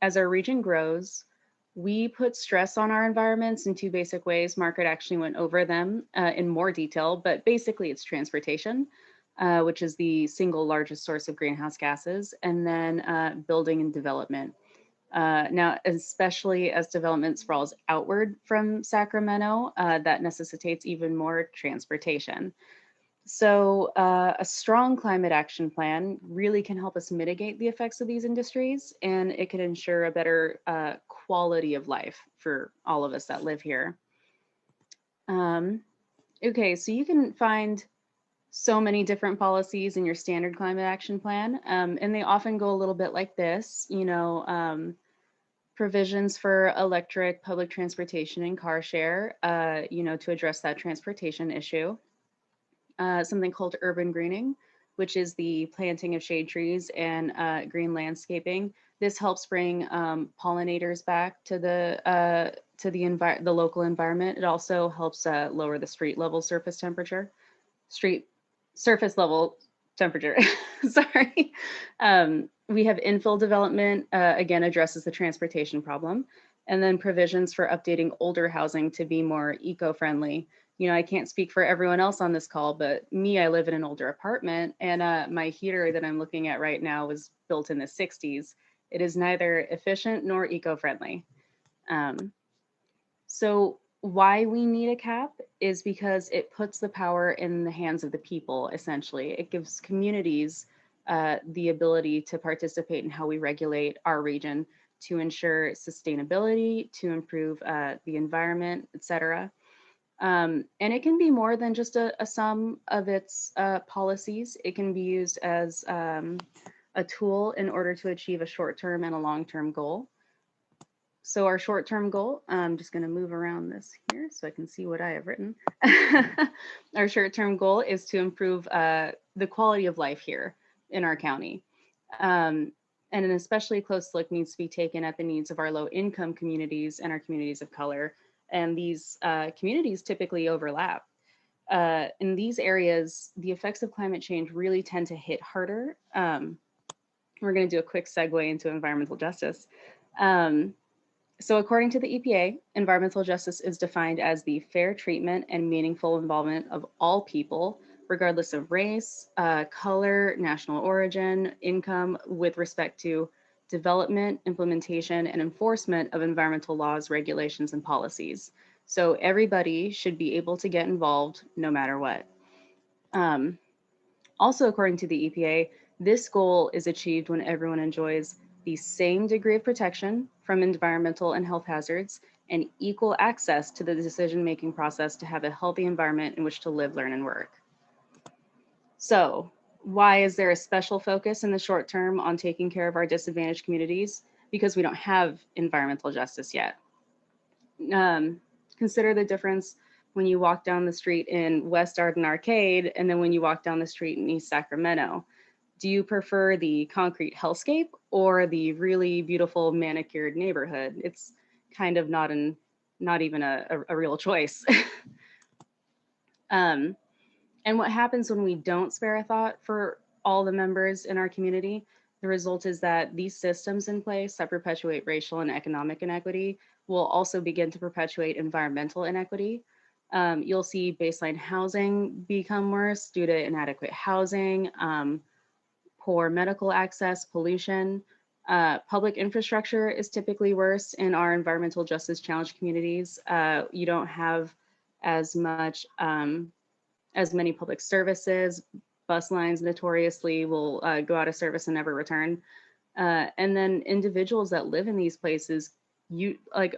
as our region grows, we put stress on our environments in two basic ways. Margaret actually went over them in more detail, but basically it's transportation, which is the single largest source of greenhouse gases, and then building and development. Now, especially as development sprawls outward from Sacramento, that necessitates even more transportation. So a strong climate action plan really can help us mitigate the effects of these industries, and it can ensure a better quality of life for all of us that live here. Okay, so you can find so many different policies in your standard climate action plan, and they often go a little bit like this, you know, provisions for electric public transportation and car share, you know, to address that transportation issue. Something called urban greening, which is the planting of shade trees and green landscaping. This helps bring pollinators back to the local environment. It also helps lower the street level surface temperature. Surface level temperature. Sorry. We have infill development, again, addresses the transportation problem, and then provisions for updating older housing to be more eco-friendly. You know, I can't speak for everyone else on this call, but me, I live in an older apartment, and my heater that I'm looking at right now was built in the 60s. It is neither efficient nor eco-friendly. So why we need a cap is because it puts the power in the hands of the people, essentially. It gives communities the ability to participate in how we regulate our region to ensure sustainability, to improve the environment, et cetera. And it can be more than just a sum of its policies. It can be used as a tool in order to achieve a short-term and a long-term goal. So our short-term goal, I'm just going to move around this here so I can see what I have written. Our short-term goal is to improve the quality of life here in our county. And an especially close look needs to be taken at the needs of our low-income communities and our communities of color. And these communities typically overlap. In these areas, the effects of climate change really tend to hit harder. We're going to do a quick segue into environmental justice. So according to the EPA, environmental justice is defined as the fair treatment and meaningful involvement of all people, regardless of race, color, national origin, income, with respect to development, implementation, and enforcement of environmental laws, regulations, and policies. So everybody should be able to get involved no matter what. Also, according to the EPA, this goal is achieved when everyone enjoys the same degree of protection from environmental and health hazards and equal access to the decision-making process to have a healthy environment in which to live, learn, and work. So why is there a special focus in the short term on taking care of our disadvantaged communities? Because we don't have environmental justice yet. Consider the difference when you walk down the street in West Arden Arcade, and then when you walk down the street in East Sacramento? Do you prefer the concrete hellscape or the really beautiful manicured neighborhood? It's kind of not even a real choice. And what happens when we don't spare a thought for all the members in our community? The result is that these systems in place that perpetuate racial and economic inequity will also begin to perpetuate environmental inequity. You'll see baseline housing become worse due to inadequate housing, poor medical access, pollution. Public infrastructure is typically worse in our environmental justice challenge communities. You don't have as many public services. Bus lines notoriously will go out of service and never return. And then individuals that live in these places,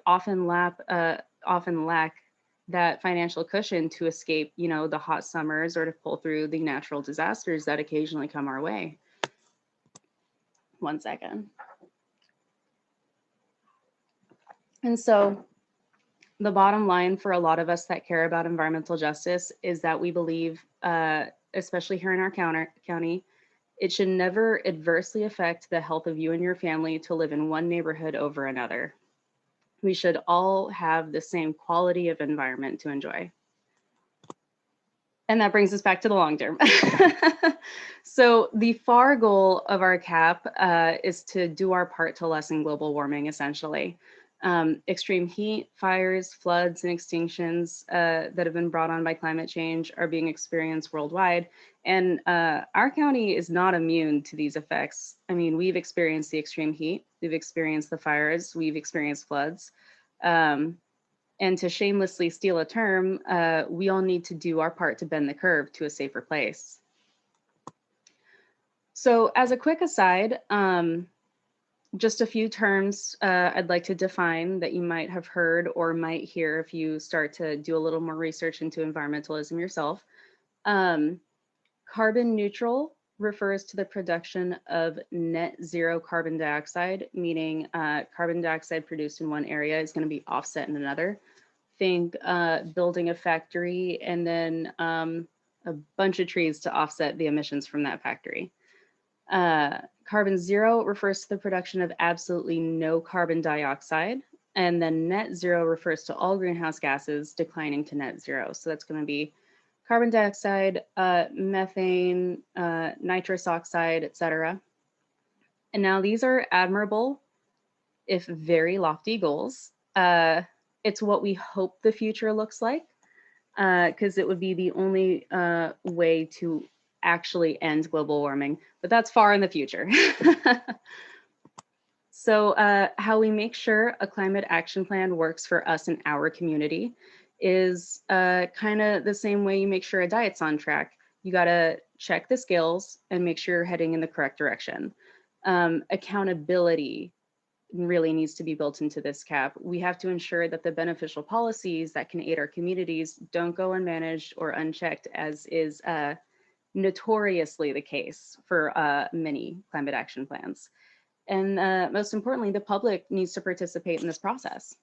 often lack that financial cushion to escape, the hot summers or to pull through the natural disasters that occasionally come our way. 1 second. And so the bottom line for a lot of us that care about environmental justice is that we believe, especially here in our county, it should never adversely affect the health of you and your family to live in one neighborhood over another. We should all have the same quality of environment to enjoy. And that brings us back to the long term. So the far goal of our CAP is to do our part to lessen global warming, essentially. Extreme heat, fires, floods, and extinctions that have been brought on by climate change are being experienced worldwide. And our county is not immune to these effects. I mean, we've experienced the extreme heat, we've experienced the fires, we've experienced floods. And to shamelessly steal a term, we all need to do our part to bend the curve to a safer place. So as a quick aside, just a few terms I'd like to define that you might have heard or might hear if you start to do a little more research into environmentalism yourself. Carbon neutral refers to the production of net zero carbon dioxide, meaning carbon dioxide produced in one area is going to be offset in another. Think building a factory and then a bunch of trees to offset the emissions from that factory. Carbon zero refers to the production of absolutely no carbon dioxide. And then net zero refers to all greenhouse gases declining to net zero. So that's going to be carbon dioxide, methane, nitrous oxide, etc. And now these are admirable, if very lofty goals. It's what we hope the future looks like, because it would be the only way to actually end global warming, but that's far in the future. So how we make sure a climate action plan works for us in our community is kind of the same way you make sure a diet's on track. You got to check the scales and make sure you're heading in the correct direction. Accountability really needs to be built into this CAP. We have to ensure that the beneficial policies that can aid our communities don't go unmanaged or unchecked, as is notoriously the case for many climate action plans. And most importantly, the public needs to participate in this process.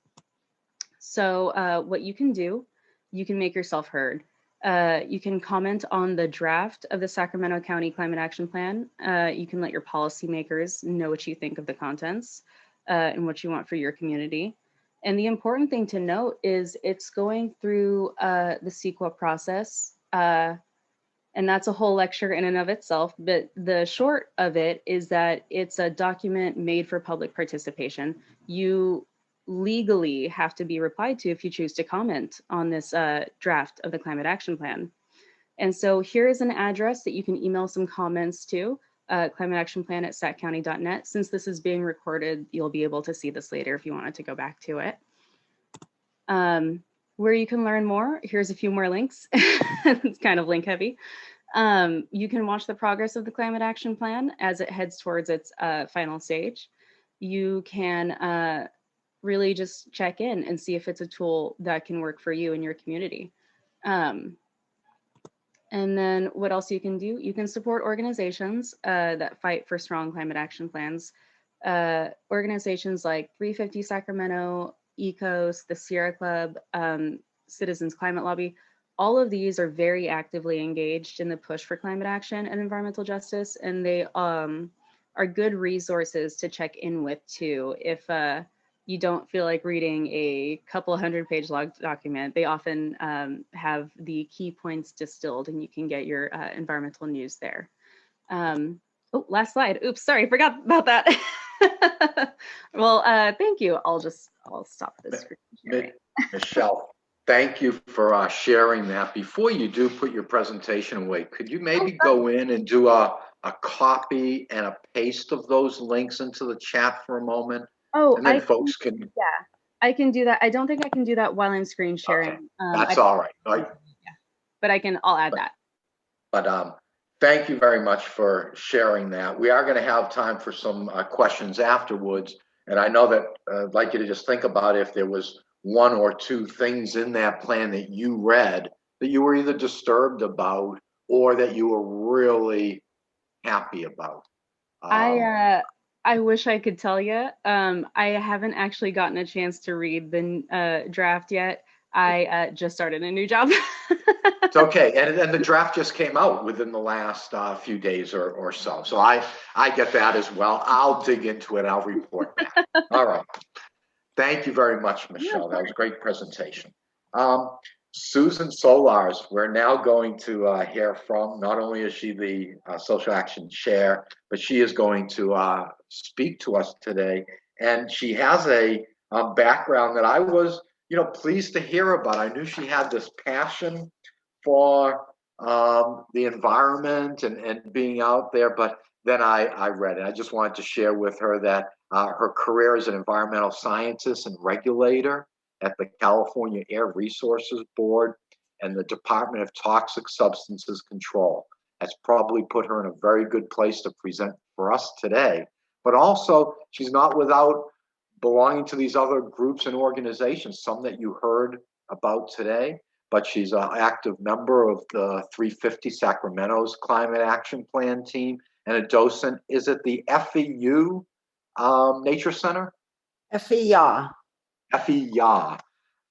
So what you can do, you can make yourself heard. You can comment on the draft of the Sacramento County Climate Action Plan. You can let your policymakers know what you think of the contents and what you want for your community. And the important thing to note is it's going through the CEQA process. And that's a whole lecture in and of itself. But the short of it is that it's a document made for public participation. You legally have to be replied to if you choose to comment on this draft of the Climate Action Plan. And so here is an address that you can email some comments to, climateactionplan@saccounty.net. Since this is being recorded, you'll be able to see this later if you wanted to go back to it. Where you can learn more, here's a few more links. It's kind of link heavy. You can watch the progress of the Climate Action Plan as it heads towards its final stage. You can really just check in and see if it's a tool that can work for you and your community. And then what else you can do? You can support organizations that fight for strong climate action plans. Organizations like 350 Sacramento, ECOS, the Sierra Club, Citizens Climate Lobby. All of these are very actively engaged in the push for climate action and environmental justice, and they are good resources to check in with too. If you don't feel like reading a couple 100-page log document, they often have the key points distilled, and you can get your environmental news there. Oh, last slide. Oops, sorry, forgot about that. Well, thank you. I'll stop this screen sharing. Michelle, thank you for sharing that. Before you do put your presentation away, could you maybe go in and do a copy and a paste of those links into the chat for a moment? Oh, and then folks can. Yeah, I can do that. I don't think I can do that while I'm screen sharing. Okay. That's all right. Yeah, but I'll add that. But thank you very much for sharing that. We are going to have time for some questions afterwards. And I know that I'd like you to just think about if there was one or two things in that plan that you read that you were either disturbed about or that you were really happy about. I wish I could tell you. I haven't actually gotten a chance to read the draft yet. I just started a new job. It's okay, and the draft just came out within the last few days or so. So I get that as well. I'll dig into it. I'll report back. All right. Thank you very much, Michelle. That was a great presentation. Susan Solars, we're now going to hear from. Not only is she the Social Action Chair, but she is going to speak to us today. And she has a background that I was, pleased to hear about. I knew she had this passion for the environment and being out there, but then I read it. I just wanted to share with her that her career as an environmental scientist and regulator at the California Air Resources Board and the Department of Toxic Substances Control. That's probably put her in a very good place to present for us today. But also, she's not without belonging to these other groups and organizations, some that you heard about today, but she's an active member of the 350 Sacramento's Climate Action Plan team and a docent. Is it the FEU Nature Center? FEA. FEA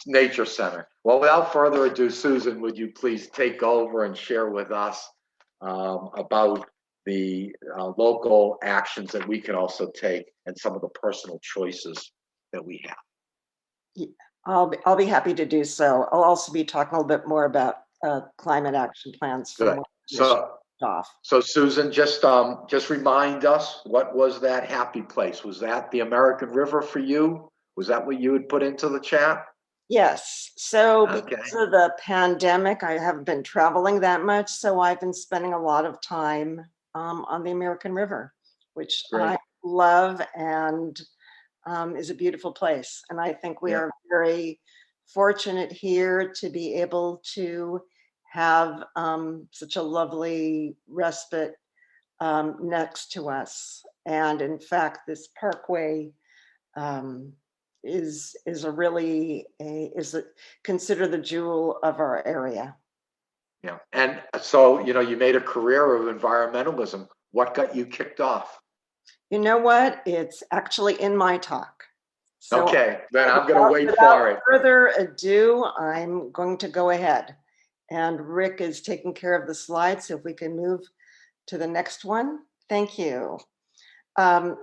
Nature Center. Well, without further ado, Susan, would you please take over and share with us about the local actions that we can also take and some of the personal choices that we have? Yeah, I'll be happy to do so. I'll also be talking a little bit more about climate action plans. Good. So Susan, just remind us, what was that happy place? Was that the American River for you? Was that what you had put into the chat? Yes. So because of the pandemic, I haven't been traveling that much. So I've been spending a lot of time on the American River, which I love and is a beautiful place. And I think we are very fortunate here to be able to have such a lovely respite next to us. And in fact, this parkway is considered the jewel of our area. Yeah. And so, you made a career of environmentalism. What got you kicked off? You know what? It's actually in my talk. So okay, then I'm going to wait for it. Without further ado, I'm going to go ahead. And Rick is taking care of the slides. So if we can move to the next one. Thank you.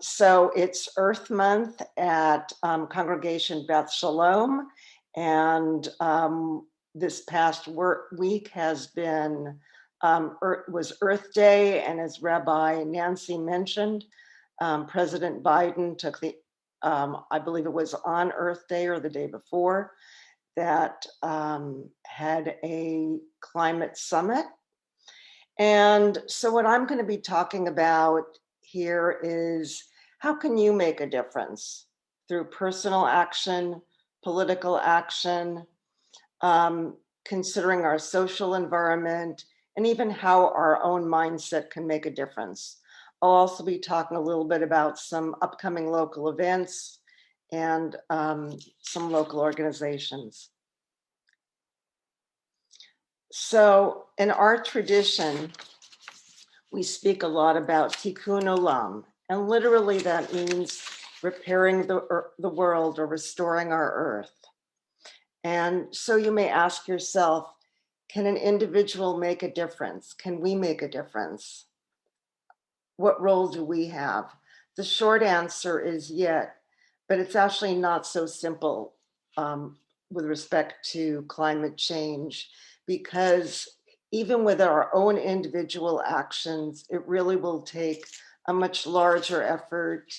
So it's Earth Month at Congregation Beth Shalom. And this past week has been, was Earth Day. And as Rabbi Nancy mentioned, President Biden took the, I believe it was on Earth Day or the day before, that had a climate summit. And so what I'm going to be talking about here is how can you make a difference through personal action, political action, considering our social environment, and even how our own mindset can make a difference. I'll also be talking a little bit about some upcoming local events and some local organizations. So in our tradition, we speak a lot about tikkun olam, and literally that means repairing the world or restoring our earth. And so you may ask yourself, can an individual make a difference? Can we make a difference? What role do we have? The short answer is yet, but it's actually not so simple with respect to climate change, because even with our own individual actions, it really will take a much larger effort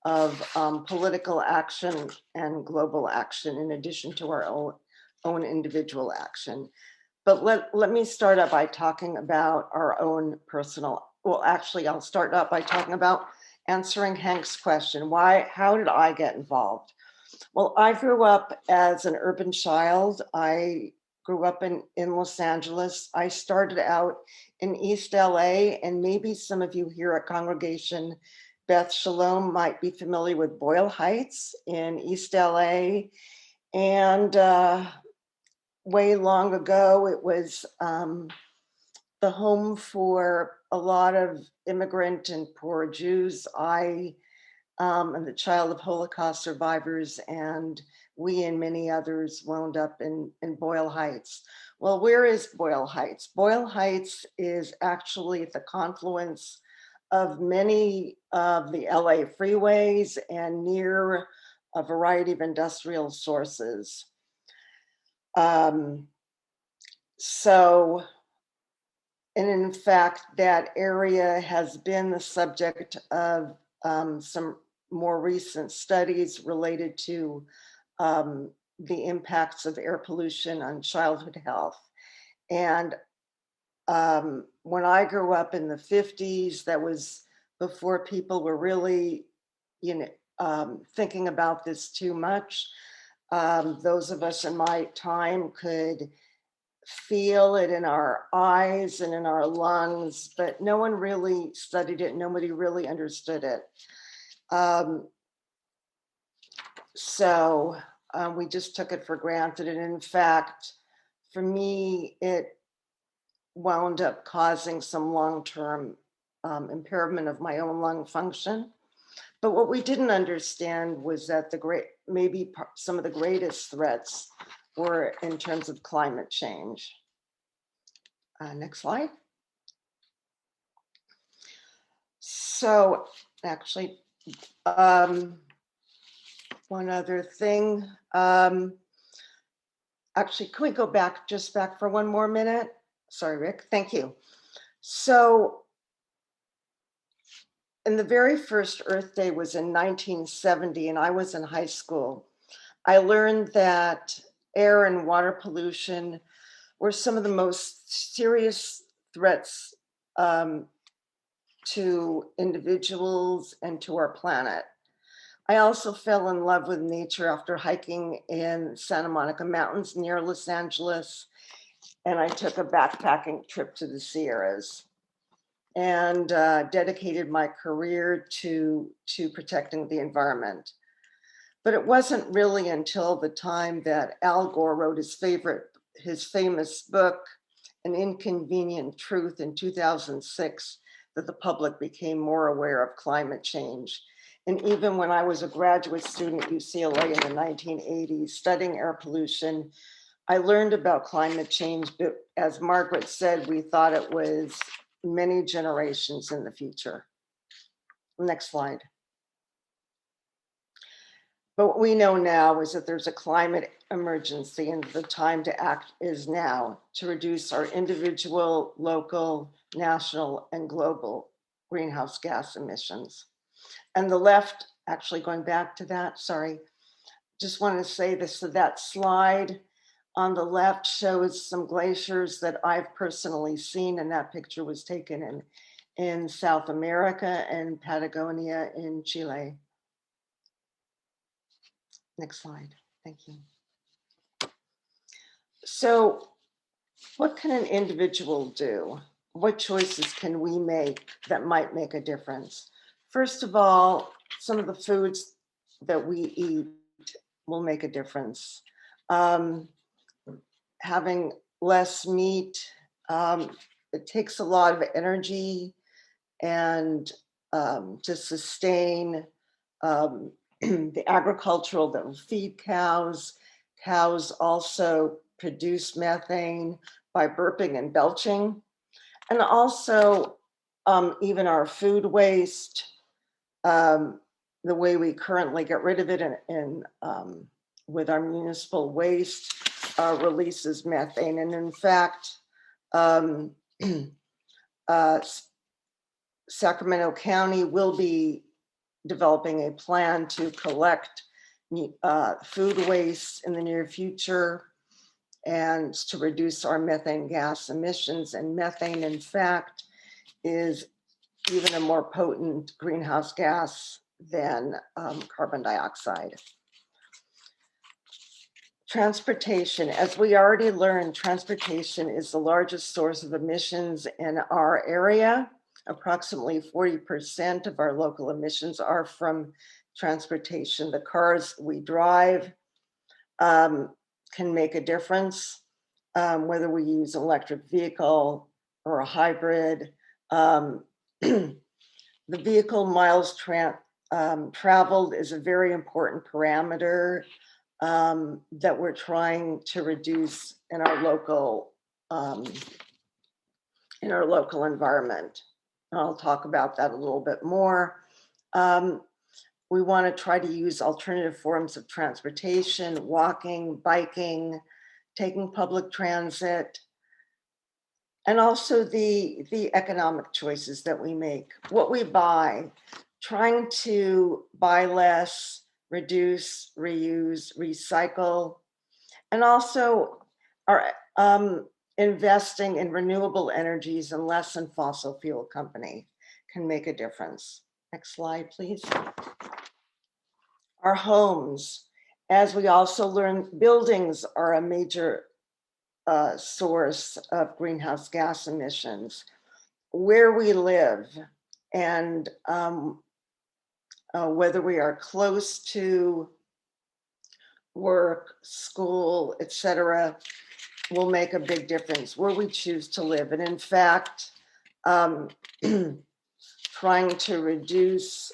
of political action and global action in addition to our own individual action. But let me start out by talking about our own personal, well, actually, I'll start out by talking about answering Hank's question. How did I get involved? Well, I grew up as an urban child. I grew up in Los Angeles. I started out in East LA, and maybe some of you here at Congregation Beth Shalom might be familiar with Boyle Heights in East LA. And way long ago, it was the home for a lot of immigrant and poor Jews. I am the child of Holocaust survivors, and we and many others wound up in Boyle Heights. Well, where is Boyle Heights? Boyle Heights is actually at the confluence of many of the LA freeways and near a variety of industrial sources. And in fact, that area has been the subject of some more recent studies related to the impacts of air pollution on childhood health. And when I grew up in the 50s, that was before people were really, thinking about this too much. Those of us in my time could feel it in our eyes and in our lungs, but no one really studied it. Nobody really understood it. So we just took it for granted. And in fact, for me, it wound up causing some long-term impairment of my own lung function. But what we didn't understand was that some of the greatest threats were in terms of climate change. Next slide. So actually, one other thing. Actually, can we go back for one more minute? Sorry, Rick, thank you. So in the very first Earth Day was in 1970, and I was in high school. I learned that air and water pollution were some of the most serious threats to individuals and to our planet. I also fell in love with nature after hiking in Santa Monica Mountains near Los Angeles, and I took a backpacking trip to the Sierras and dedicated my career to protecting the environment. But it wasn't really until the time that Al Gore wrote his famous book, An Inconvenient Truth, in 2006, that the public became more aware of climate change. And even when I was a graduate student at UCLA in the 1980s, studying air pollution, I learned about climate change, but as Margaret said, we thought it was many generations in the future. Next slide. But what we know now is that there's a climate emergency, and the time to act is now to reduce our individual, local, national, and global greenhouse gas emissions. And the left, actually going back to that, sorry, just want to say this, so that slide on the left shows some glaciers that I've personally seen, and that picture was taken in South America and Patagonia in Chile. Next slide, thank you. So what can an individual do? What choices can we make that might make a difference? First of all, some of the foods that we eat will make a difference. Having less meat, it takes a lot of energy and to sustain the agricultural that will feed cows Cows also produce methane by burping and belching. And also even our food waste, the way we currently get rid of it with our municipal waste releases methane. And in fact, Sacramento County will be developing a plan to collect food waste in the near future and to reduce our methane gas emissions. And methane, in fact, is even a more potent greenhouse gas than carbon dioxide. Transportation, as we already learned, transportation is the largest source of emissions in our area. Approximately 40% of our local emissions are from transportation. The cars we drive can make a difference, whether we use an electric vehicle or a hybrid. The vehicle miles traveled is a very important parameter that we're trying to reduce in our local environment. I'll talk about that a little bit more. We want to try to use alternative forms of transportation, walking, biking, taking public transit, and also the economic choices that we make, what we buy, trying to buy less, reduce, reuse, recycle, and also are investing in renewable energies and less in fossil fuel company can make a difference. Next slide, please. Our homes, as we also learn, buildings are a major source of greenhouse gas emissions. Where we live and whether we are close to work, school, etc., will make a big difference where we choose to live. And in fact, trying to reduce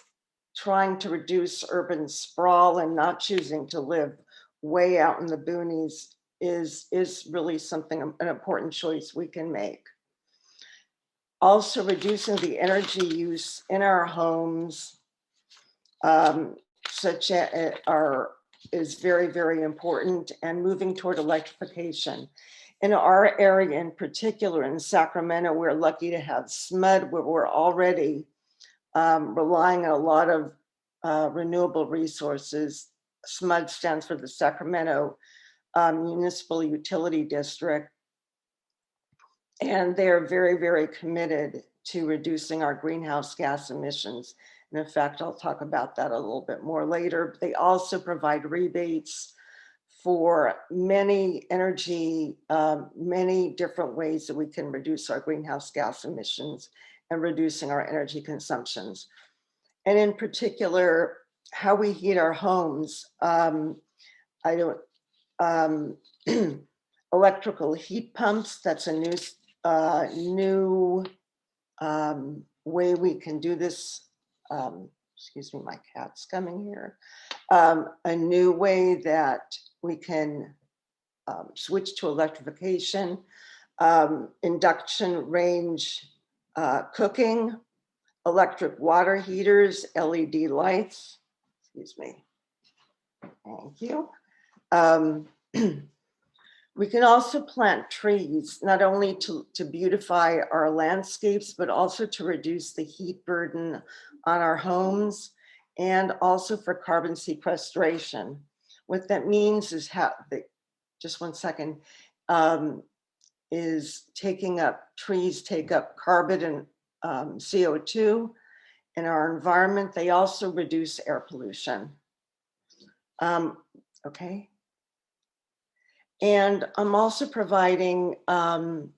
urban sprawl and not choosing to live way out in the boonies is really an important choice we can make. Also, reducing the energy use in our homes, is very, very important, and moving toward electrification. In our area in particular, in Sacramento, we're lucky to have SMUD, where we're already relying on a lot of renewable resources. SMUD stands for the Sacramento Municipal Utility District. And they're very, very committed to reducing our greenhouse gas emissions. And in fact, I'll talk about that a little bit more later. They also provide rebates for many different ways that we can reduce our greenhouse gas emissions and reducing our energy consumptions. And in particular, how we heat our homes. Electrical heat pumps, that's a new way we can do this. Excuse me, my cat's coming here. A new way that we can switch to electrification, induction range cooking, electric water heaters, LED lights. Excuse me. Thank you. We can also plant trees, not only to beautify our landscapes, but also to reduce the heat burden on our homes and also for carbon sequestration. What that means is just one second, is trees take up carbon and CO2 in our environment. They also reduce air pollution. Okay. And I'm also providing a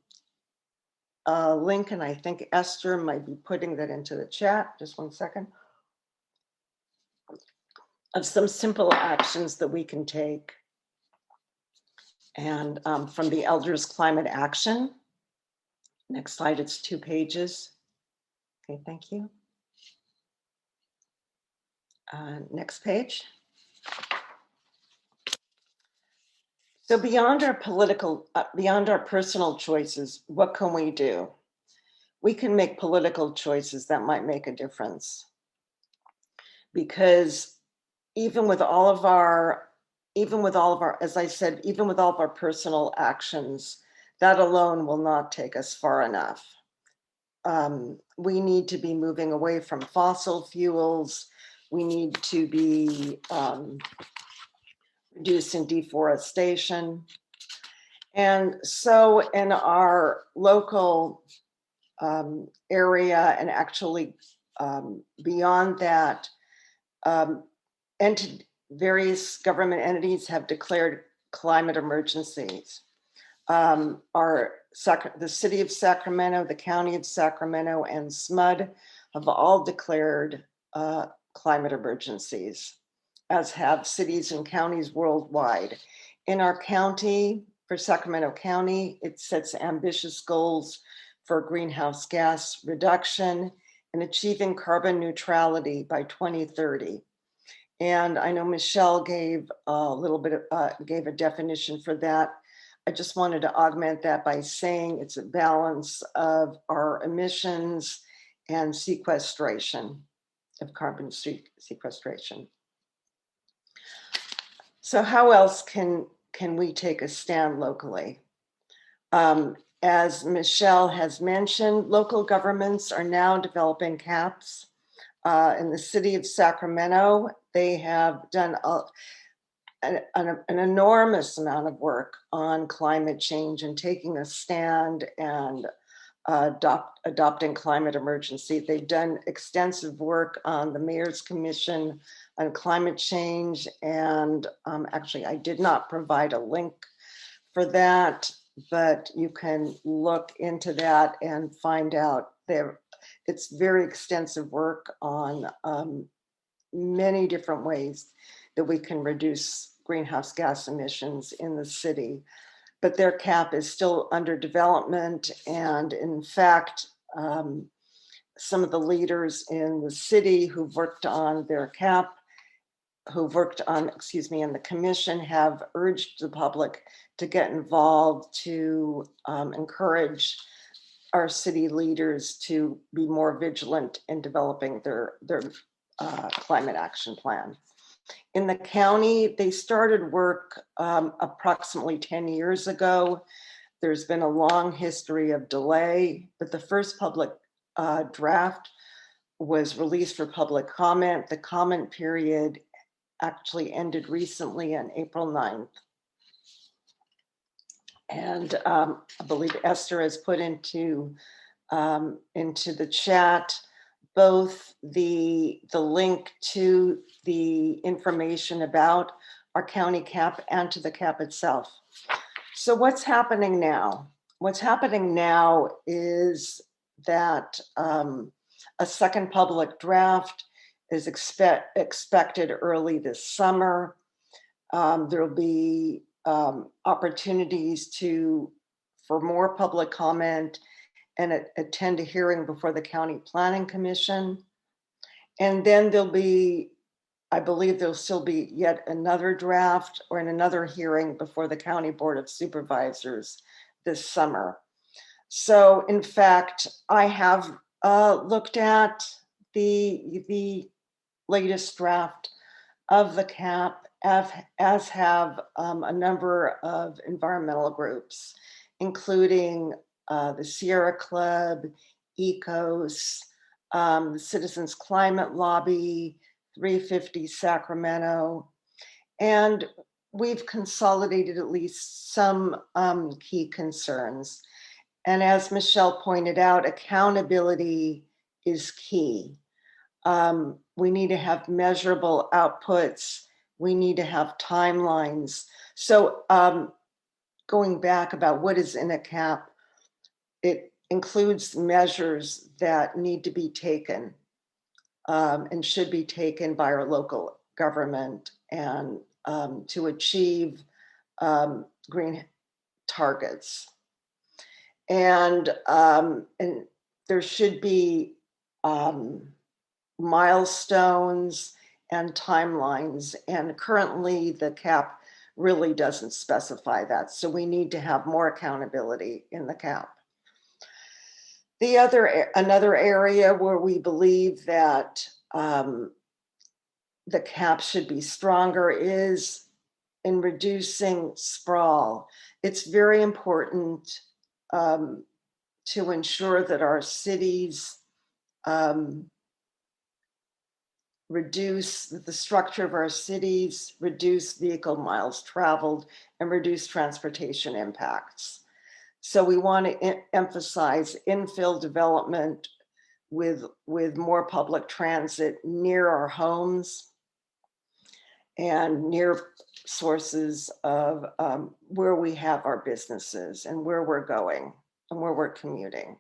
link, and I think Esther might be putting that into the chat, just one second, of some simple actions that we can take. And from the Elders Climate Action. Next slide, it's 2 pages. Okay, thank you. Next page. So beyond our personal choices, what can we do? We can make political choices that might make a difference. Because even with all of our, as I said, even with all of our personal actions, that alone will not take us far enough. We need to be moving away from fossil fuels. We need to be reducing deforestation. And so in our local area, and actually beyond that, various government entities have declared climate emergencies. The city of Sacramento, the county of Sacramento, and SMUD have all declared climate emergencies, as have cities and counties worldwide. In our county, for Sacramento County, it sets ambitious goals for greenhouse gas reduction and achieving carbon neutrality by 2030. And I know Michelle gave gave a definition for that. I just wanted to augment that by saying it's a balance of our emissions and sequestration of carbon sequestration. So how else can we take a stand locally? As Michelle has mentioned, local governments are now developing caps. In the city of Sacramento, they have done an enormous amount of work on climate change and taking a stand and adopting climate emergency. They've done extensive work on the Mayor's Commission on Climate Change. And actually, I did not provide a link for that, but you can look into that and find out there. It's very extensive work on many different ways that we can reduce greenhouse gas emissions in the city. But their cap is still under development. And in fact, some of the leaders in the city who've worked on their cap, in the commission, have urged the public to get involved, to encourage our city leaders to be more vigilant in developing their climate action plan. In the county, they started work approximately 10 years ago. There's been a long history of delay, but the first public draft was released for public comment. The comment period actually ended recently on April 9th. And I believe Esther has put into the chat both the link to the information about our county cap and to the cap itself. So what's happening now? What's happening now is that a second public draft is expected early this summer. There will be opportunities for more public comment and attend a hearing before the County Planning Commission. And then I believe there'll still be yet another draft or another hearing before the County Board of Supervisors this summer. So in fact, I have looked at the latest draft of the cap, as have a number of environmental groups, including the Sierra Club, ECOS, the Citizens Climate Lobby, 350 Sacramento. And we've consolidated at least some key concerns. And as Michelle pointed out, accountability is key. We need to have measurable outputs. We need to have timelines. So going back about what is in a cap, it includes measures that need to be taken and should be taken by our local government and to achieve green targets. And there should be milestones and timelines. And currently the cap really doesn't specify that. So we need to have more accountability in the cap. Another area where we believe that the cap should be stronger is in reducing sprawl. It's very important to ensure that our cities reduce the structure of our cities, reduce vehicle miles traveled, and reduce transportation impacts. So we want to emphasize infill development with more public transit near our homes and near sources of where we have our businesses and where we're going and where we're commuting.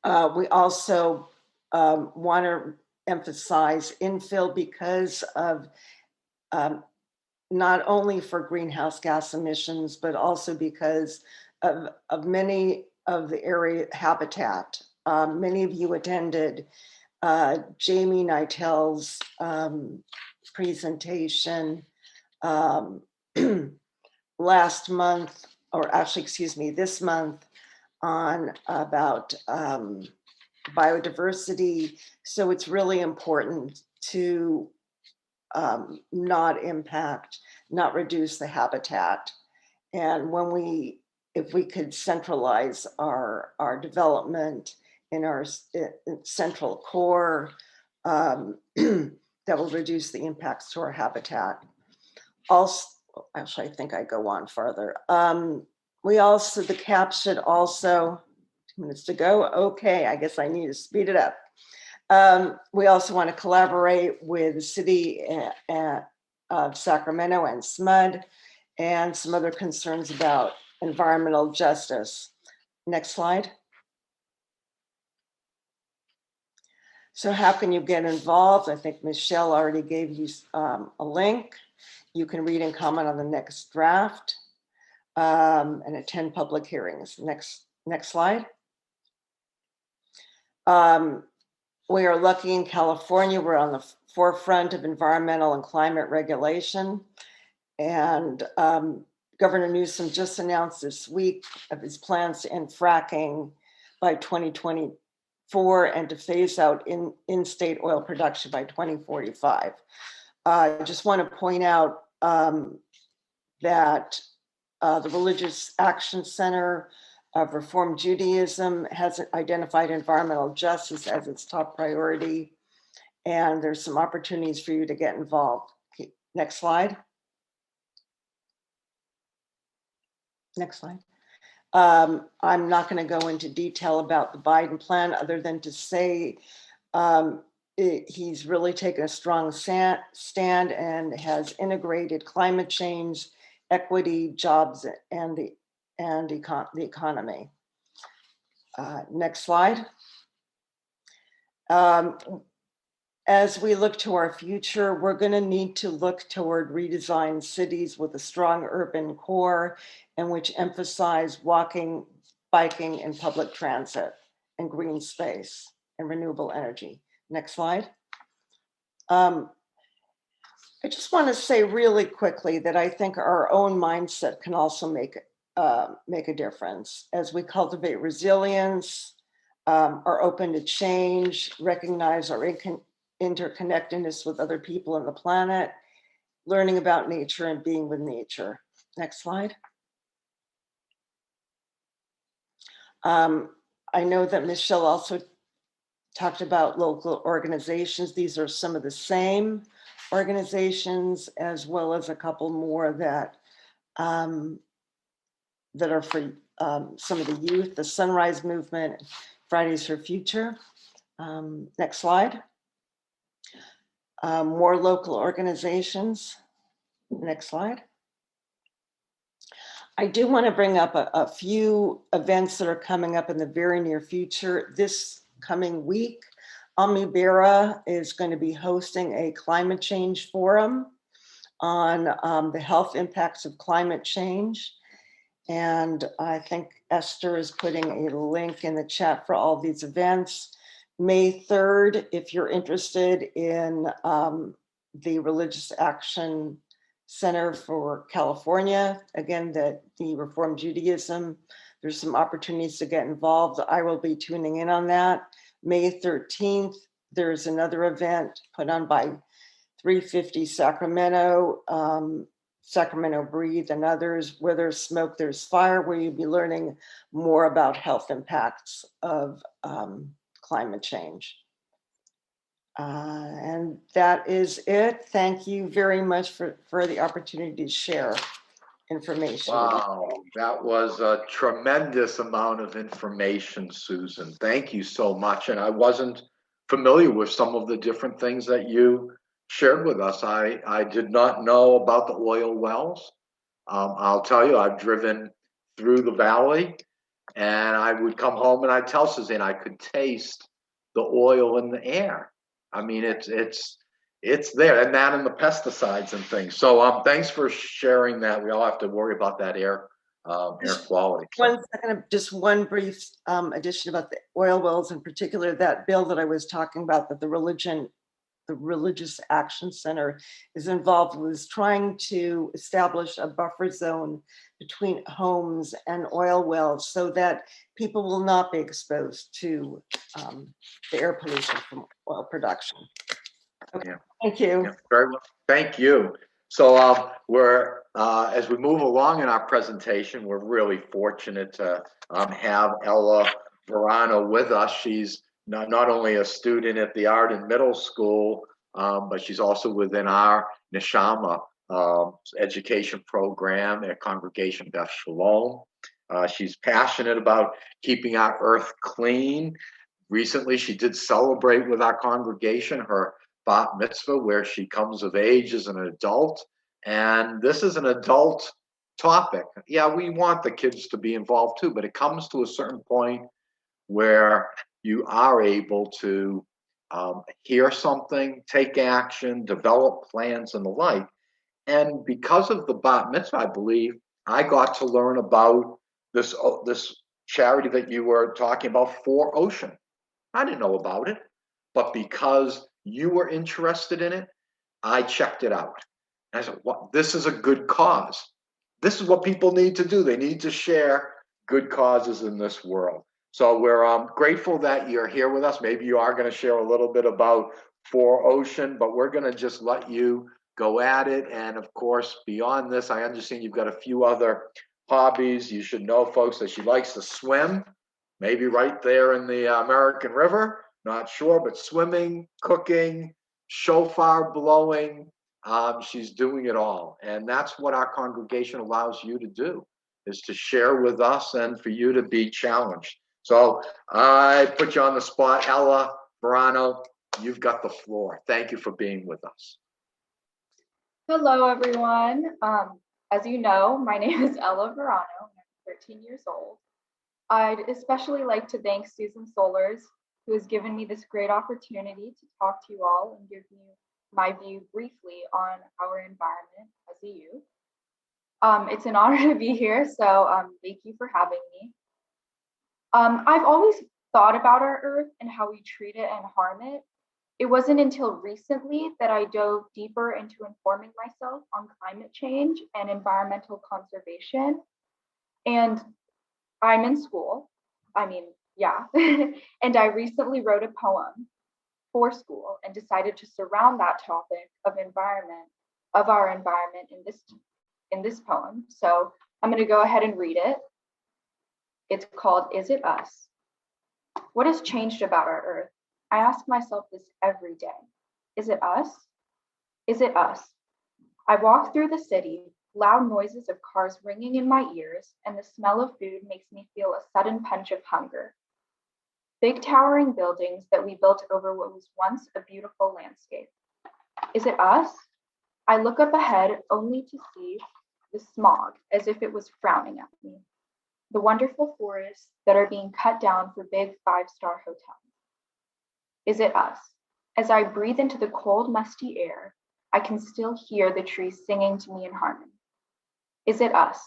We also want to emphasize infill because of not only for greenhouse gas emissions, but also because of many of the area habitat. Many of you attended Jamie Nitel's presentation last month, or actually, excuse me, this month, on about biodiversity. So it's really important to not reduce the habitat. And if we could centralize our development in our central core, that will reduce the impacts to our habitat. Also, actually, I think I go on further. The cap should also, 2 minutes to go. Okay, I guess I need to speed it up. We also want to collaborate with the city of Sacramento and SMUD and some other concerns about environmental justice. Next slide. So how can you get involved? I think Michelle already gave you a link. You can read and comment on the next draft and attend public hearings. Next slide. We are lucky in California. We're on the forefront of environmental and climate regulation. And Governor Newsom just announced this week of his plans to end fracking by 2024 and to phase out in-state oil production by 2045. I just want to point out that the Religious Action Center of Reform Judaism has identified environmental justice as its top priority, and there's some opportunities for you to get involved. Okay, next slide. Next slide. I'm not going to go into detail about the Biden plan other than to say he's really taken a strong stand and has integrated climate change, equity, jobs, and the economy. Next slide. As we look to our future, we're going to need to look toward redesigned cities with a strong urban core and which emphasize walking, biking, and public transit, and green space and renewable energy. Next slide. I just want to say really quickly that I think our own mindset can also make a difference as we cultivate resilience, are open to change, recognize our interconnectedness with other people on the planet, learning about nature and being with nature. Next slide. I know that Michelle also talked about local organizations. These are some of the same organizations, as well as a couple more that are for some of the youth, the Sunrise Movement, Fridays for Future. Next slide. More local organizations. Next slide. I do want to bring up a few events that are coming up in the very near future. This coming week, Amibera is going to be hosting a climate change forum on the health impacts of climate change. And I think Esther is putting a link in the chat for all these events. May 3rd, if you're interested in the Religious Action Center for California. Again, the Reform Judaism. There's some opportunities to get involved. I will be tuning in on that. May 13th, there's another event put on by 350 Sacramento, Sacramento Breathe and others. Where there's smoke, there's fire, where you'll be learning more about health impacts of climate change. And that is it. Thank you very much for the opportunity to share information. Wow, that was a tremendous amount of information, Susan. Thank you so much. And I wasn't familiar with some of the different things that you shared with us. I did not know about the oil wells. I'll tell you, I've driven through the valley, and I would come home and I'd tell Suzanne I could taste the oil in the air. I mean, it's there, and that and the pesticides and things. So thanks for sharing that. We all have to worry about that air quality. One second, just one brief addition about the oil wells, in particular, that bill that I was talking about, that the Religious Action Center is involved with, is trying to establish a buffer zone between homes and oil wells so that people will not be exposed to the air pollution from oil production. Okay. Yeah. Thank you. Yeah, very well. Thank you. So we're as we move along in our presentation, we're really fortunate to have Ella Verano with us. She's not only a student at the Arden Middle School, but she's also within our Neshama education program at Congregation Beth Shalom. She's passionate about keeping our earth clean. Recently, she did celebrate with our congregation her bat mitzvah, where she comes of age as an adult. And this is an adult topic. Yeah, we want the kids to be involved too, but it comes to a certain point where you are able to hear something, take action, develop plans and the like. And because of the bat mitzvah, I believe, I got to learn about this charity that you were talking about, For Ocean. I didn't know about it, but because you were interested in it, I checked it out. And I said, well, this is a good cause. This is what people need to do. They need to share good causes in this world. So we're grateful that you're here with us. Maybe you are going to share a little bit about For Ocean, but we're going to just let you go at it. And of course, beyond this, I understand you've got a few other hobbies. You should know, folks, that she likes to swim, maybe right there in the American River. Not sure, but swimming, cooking, shofar blowing, she's doing it all. And that's what our congregation allows you to do, is to share with us and for you to be challenged. So I put you on the spot. Ella Verano, you've got the floor. Thank you for being with us. Hello, everyone. As you know, my name is Ella Verano, and I'm 13 years old. I'd especially like to thank Susan Solers, who has given me this great opportunity to talk to you all and give you my view briefly on our environment as a youth. It's an honor to be here, so thank you for having me. I've always thought about our Earth and how we treat it and harm it. It wasn't until recently that I dove deeper into informing myself on climate change and environmental conservation. And I'm in school. Yeah. And I recently wrote a poem for school and decided to surround that topic of our environment in this poem. So I'm going to go ahead and read it. It's called Is It Us? What has changed about our Earth? I ask myself this every day. Is it us? Is it us? I walk through the city, loud noises of cars ringing in my ears, and the smell of food makes me feel a sudden punch of hunger. Big towering buildings that we built over what was once a beautiful landscape. Is it us? I look up ahead only to see the smog as if it was frowning at me. The wonderful forests that are being cut down for big 5-star hotels. Is it us? As I breathe into the cold, musty air, I can still hear the trees singing to me in harmony. Is it us?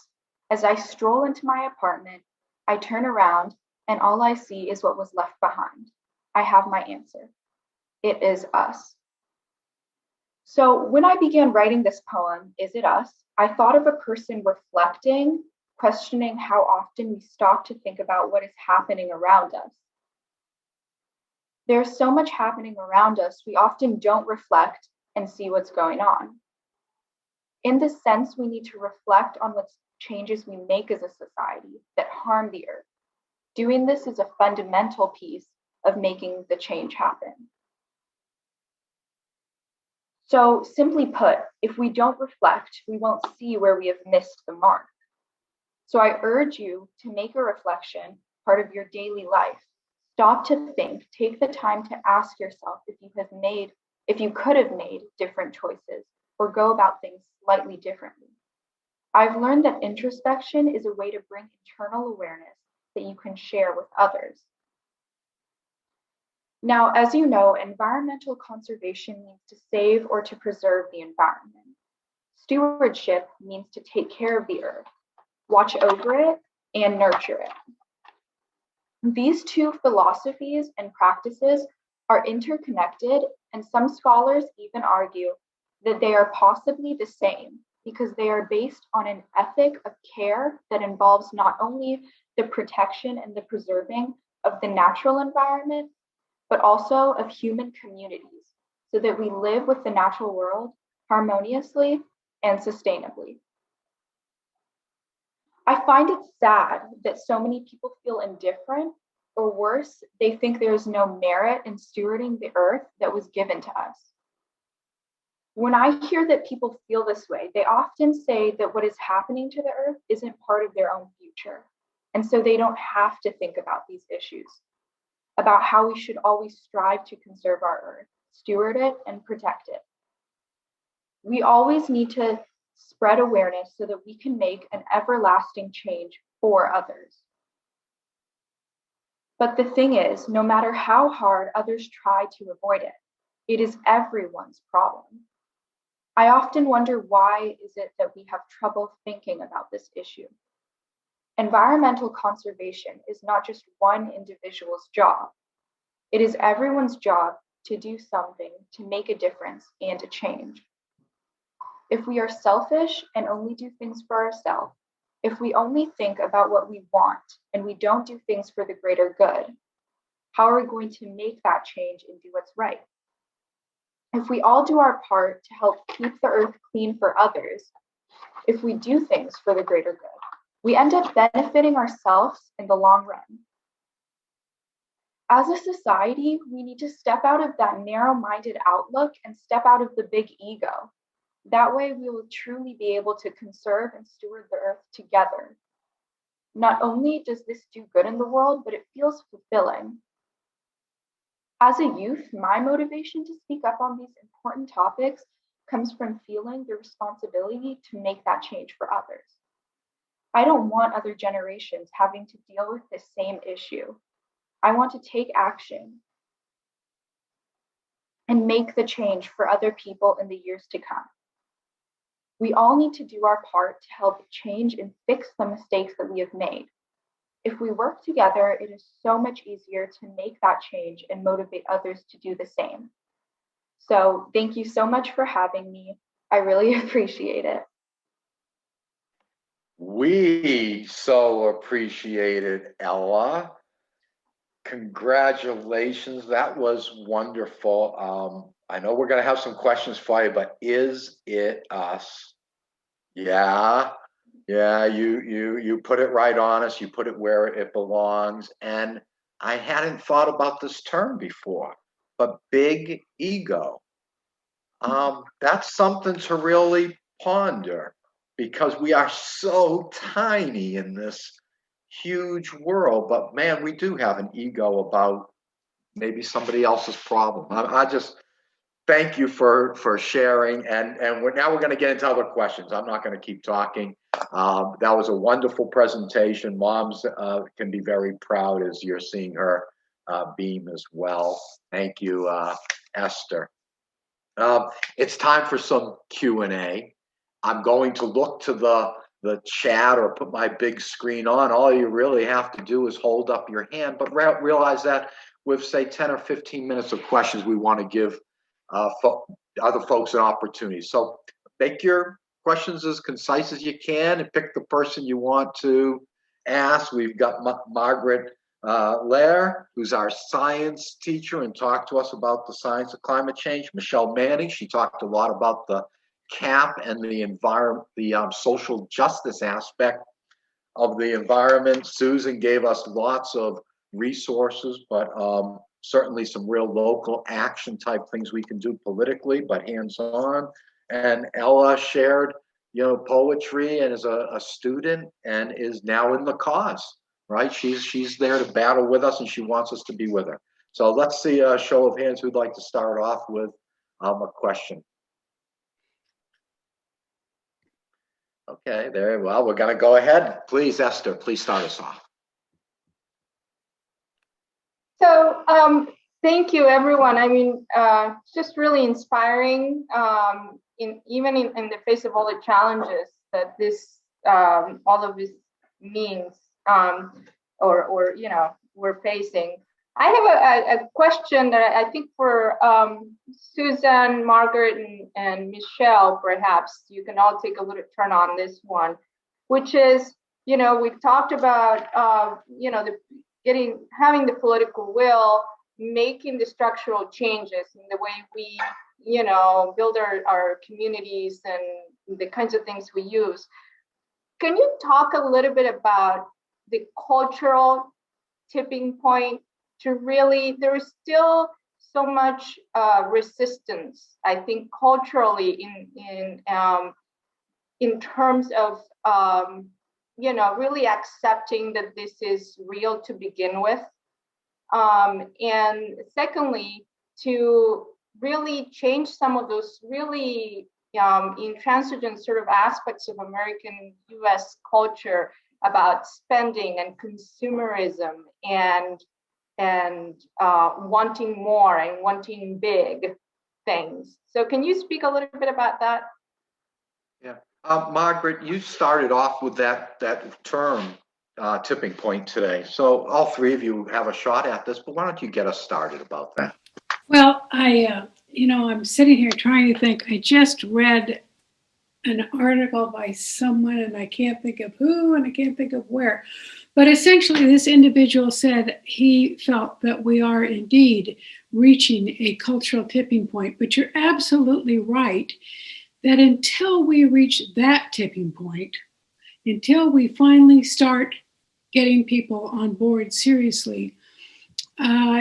As I stroll into my apartment, I turn around and all I see is what was left behind. I have my answer. It is us. So when I began writing this poem, Is It Us?, I thought of a person reflecting, questioning how often we stop to think about what is happening around us. There's so much happening around us, we often don't reflect and see what's going on. In this sense, we need to reflect on what changes we make as a society that harm the earth. Doing this is a fundamental piece of making the change happen. So simply put, if we don't reflect, we won't see where we have missed the mark. So I urge you to make a reflection part of your daily life. Stop to think, take the time to ask yourself if you could have made different choices or go about things slightly differently. I've learned that introspection is a way to bring internal awareness that you can share with others. Now, as you know, environmental conservation means to save or to preserve the environment. Stewardship means to take care of the earth, watch over it, and nurture it. These two philosophies and practices are interconnected, and some scholars even argue that they are possibly the same because they are based on an ethic of care that involves not only the protection and the preserving of the natural environment, but also of human communities, so that we live with the natural world harmoniously and sustainably. I find it sad that so many people feel indifferent, or worse, they think there is no merit in stewarding the earth that was given to us. When I hear that people feel this way, they often say that what is happening to the earth isn't part of their own future, and so they don't have to think about these issues, about how we should always strive to conserve our earth, steward it, and protect it. We always need to spread awareness so that we can make an everlasting change for others. But the thing is, no matter how hard others try to avoid it, it is everyone's problem. I often wonder, why is it that we have trouble thinking about this issue? Environmental conservation is not just one individual's job. It is everyone's job to do something to make a difference and a change. If we are selfish and only do things for ourselves, if we only think about what we want and we don't do things for the greater good, how are we going to make that change and do what's right? If we all do our part to help keep the earth clean for others, if we do things for the greater good, we end up benefiting ourselves in the long run. As a society, we need to step out of that narrow-minded outlook and step out of the big ego. That way, we will truly be able to conserve and steward the earth together. Not only does this do good in the world, but it feels fulfilling. As a youth, my motivation to speak up on these important topics comes from feeling the responsibility to make that change for others. I don't want other generations having to deal with this same issue. I want to take action and make the change for other people in the years to come. We all need to do our part to help change and fix the mistakes that we have made. If we work together, it is so much easier to make that change and motivate others to do the same. So thank you so much for having me. I really appreciate it. We so appreciate it, Ella. Congratulations. That was wonderful. I know we're going to have some questions for you, but is it us? Yeah, you put it right on us. You put it where it belongs. And I hadn't thought about this term before, but big ego. That's something to really ponder, because we are so tiny in this huge world. But man, we do have an ego about maybe somebody else's problem. I just thank you for sharing. And now we're going to get into other questions. I'm not going to keep talking. That was a wonderful presentation. Moms can be very proud as you're seeing her beam as well. Thank you, Esther. It's time for some Q&A. I'm going to look to the chat or put my big screen on. All you really have to do is hold up your hand, but realize that with, say, 10 or 15 minutes of questions, we want to give other folks an opportunity. So make your questions as concise as you can and pick the person you want to ask. We've got Margaret Lair, who's our science teacher and talked to us about the science of climate change. Michelle Manning, she talked a lot about the CAP and the environment, the social justice aspect of the environment. Susan gave us lots of resources, but certainly some real local action type things we can do politically, but hands-on. And Ella shared, poetry and is a student and is now in the cause, right? She's there to battle with us and she wants us to be with her. So let's see a show of hands who'd like to start off with a question. Okay, very well. We're going to go ahead. Please, Esther, please start us off. So thank you, everyone. I mean, it's just really inspiring, even in the face of all the challenges that this all of this means, or we're facing. I have a question that I think for Susan, Margaret, and Michelle, perhaps you can all take a little turn on this one, which is, we've talked about, having the political will, making the structural changes in the way we, build our communities and the kinds of things we use. Can you talk a little bit about the cultural tipping point to really, there is still so much resistance, I think, culturally in terms of, really accepting that this is real to begin with. And secondly, to really change some of those really intransigent sort of aspects of American US culture about spending and consumerism and wanting more and wanting big things. So can you speak a little bit about that? Yeah. Margaret, you started off with that term, tipping point today. So all three of you have a shot at this, but why don't you get us started about that? Well, I'm sitting here trying to think. I just read an article by someone, and I can't think of who, and I can't think of where. But essentially, this individual said he felt that we are indeed reaching a cultural tipping point. But you're absolutely right that until we reach that tipping point, until we finally start getting people on board seriously,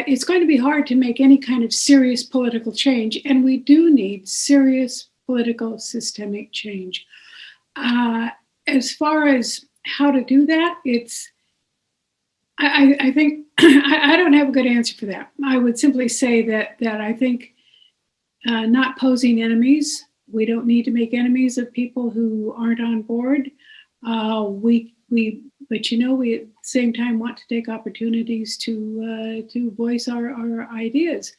it's going to be hard to make any kind of serious political change. And we do need serious political systemic change. As far as how to do that, I think I don't have a good answer for that. I would simply say that I think not posing enemies. We don't need to make enemies of people who aren't on board. But we at the same time want to take opportunities to voice our ideas.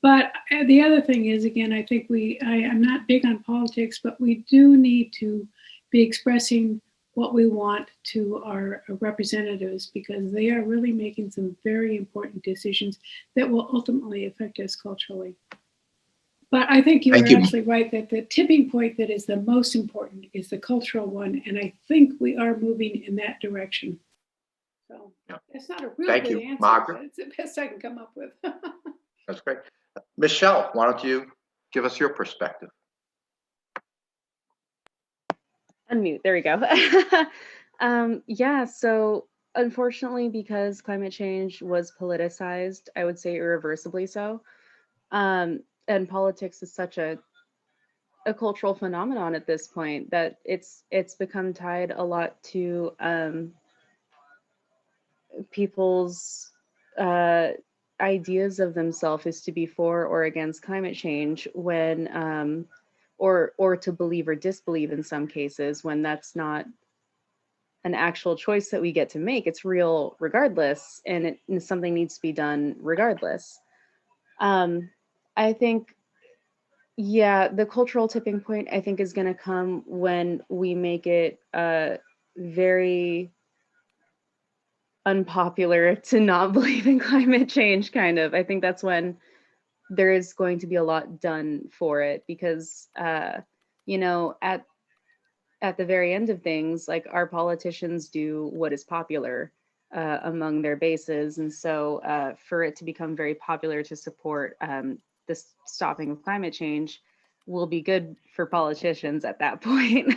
But the other thing is, again, I think I'm not big on politics, but we do need to be expressing what we want to our representatives, because they are really making some very important decisions that will ultimately affect us culturally. But I think you're absolutely right that the tipping point that is the most important is the cultural one, and I think we are moving in that direction. So it's not a real good answer, Margaret. But it's the best I can come up with. That's great. Michelle, why don't you give us your perspective? Unmute, there we go. So unfortunately, because climate change was politicized, I would say irreversibly so. And politics is such a cultural phenomenon at this point that it's become tied a lot to people's ideas of themselves is to be for or against climate change, when or to believe or disbelieve in some cases, when that's not an actual choice that we get to make. It's real regardless, and something needs to be done regardless. I think, the cultural tipping point, I think, is going to come when we make it very unpopular to not believe in climate change, kind of. I think that's when there is going to be a lot done for it because, you know, at the very end of things, like our politicians do what is popular among their bases. And so for it to become very popular to support this stopping of climate change will be good for politicians at that point.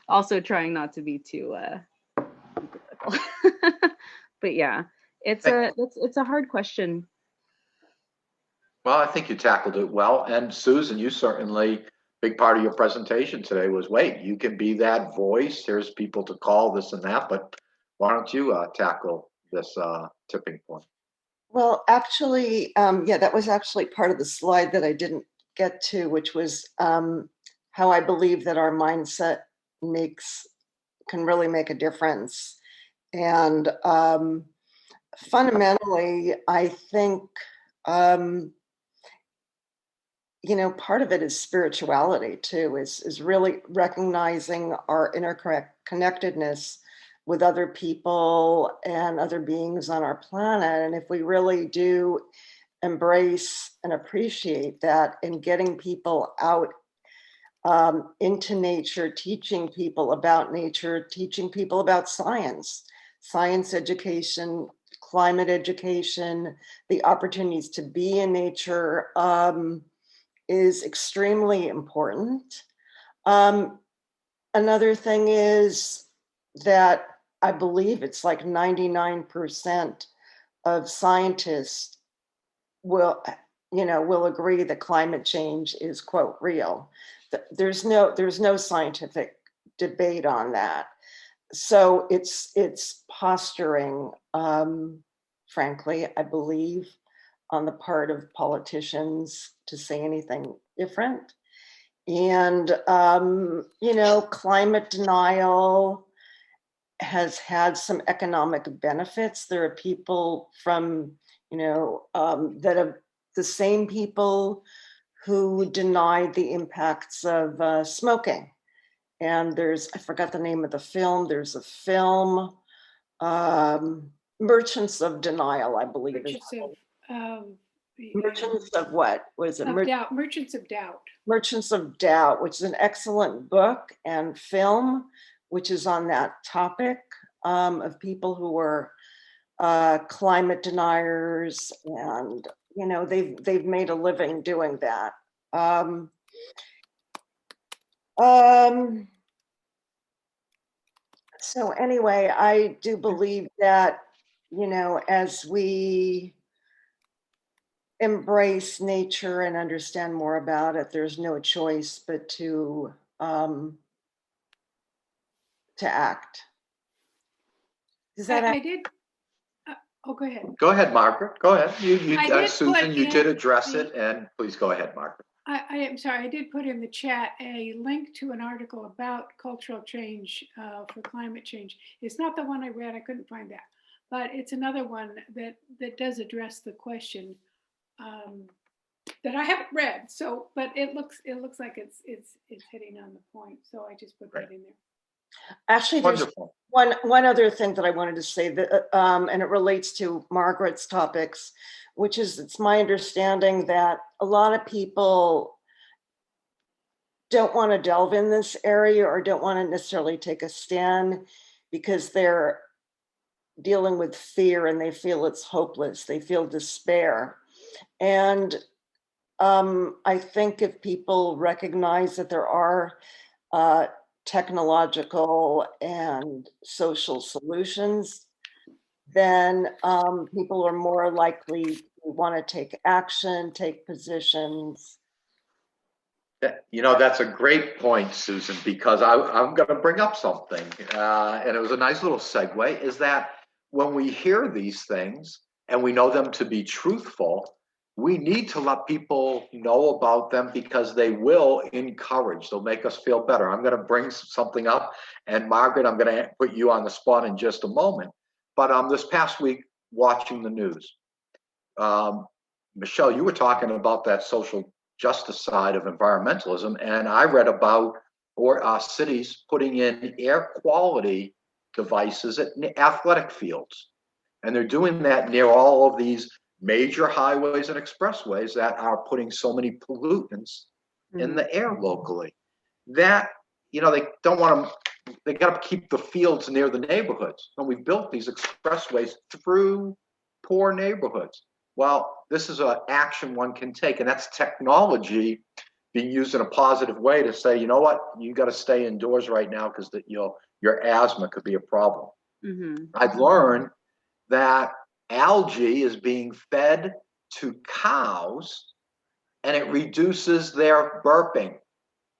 Also trying not to be too political. But yeah, it's a hard question. Well, I think you tackled it well. And Susan, you certainly, big part of your presentation today was, wait, you can be that voice. There's people to call, this and that, but why don't you tackle this tipping point? Well, actually, yeah, that was actually part of the slide that I didn't get to, which was how I believe that our mindset can really make a difference. And fundamentally, I think, you know, part of it is spirituality too, is really recognizing our interconnectedness with other people and other beings on our planet. And if we really do embrace and appreciate that, and getting people out into nature, teaching people about nature, teaching people about science education, climate education, the opportunities to be in nature is extremely important. Another thing is that I believe it's like 99% of scientists will agree that climate change is, quote, real. There's no scientific debate on that. So it's posturing, frankly, I believe, on the part of politicians to say anything different. And, you know, climate denial has had some economic benefits. There are people from, you know, that have the same people who denied the impacts of smoking. And I forgot the name of the film. There's a film, Merchants of Denial, I believe. Merchants of what was it? Doubt. Merchants of Doubt. Merchants of Doubt, which is an excellent book and film, which is on that topic of people who were climate deniers, and you know they've made a living doing that. So anyway, I do believe that, you know, as we embrace nature and understand more about it, there's no choice but to act. Does that I did. Oh, go ahead. Go ahead, Margaret. Go ahead. Susan, you did address it, and please go ahead, Margaret. I am sorry, I did put in the chat a link to an article about cultural change for climate change. It's not the one I read, I couldn't find that, but it's another one that does address the question that I haven't read. So, but it looks like it's hitting on the point. So I just put that in there. Actually, there's one other thing that I wanted to say, that, and it relates to Margaret's topics, which is it's my understanding that a lot of people don't want to delve in this area or don't want to necessarily take a stand because they're dealing with fear and they feel it's hopeless. They feel despair. And I think if people recognize that there are technological and social solutions, then people are more likely to want to take action, take positions. You know, that's a great point, Susan, because I'm going to bring up something, and it was a nice little segue, is that when we hear these things and we know them to be truthful, we need to let people know about them because they will encourage, they'll make us feel better. I'm going to bring something up, and Margaret, I'm going to put you on the spot in just a moment. But this past week, watching the news, Michelle, you were talking about that social justice side of environmentalism, and I read about cities putting in air quality devices at athletic fields, and they're doing that near all of these major highways and expressways that are putting so many pollutants in the air locally. That, they don't want to, they got to keep the fields near the neighborhoods. And we've built these expressways through poor neighborhoods. Well, this is an action one can take, and that's technology being used in a positive way to say, you know what, you got to stay indoors right now because your asthma could be a problem. I've learned that algae is being fed to cows and it reduces their burping.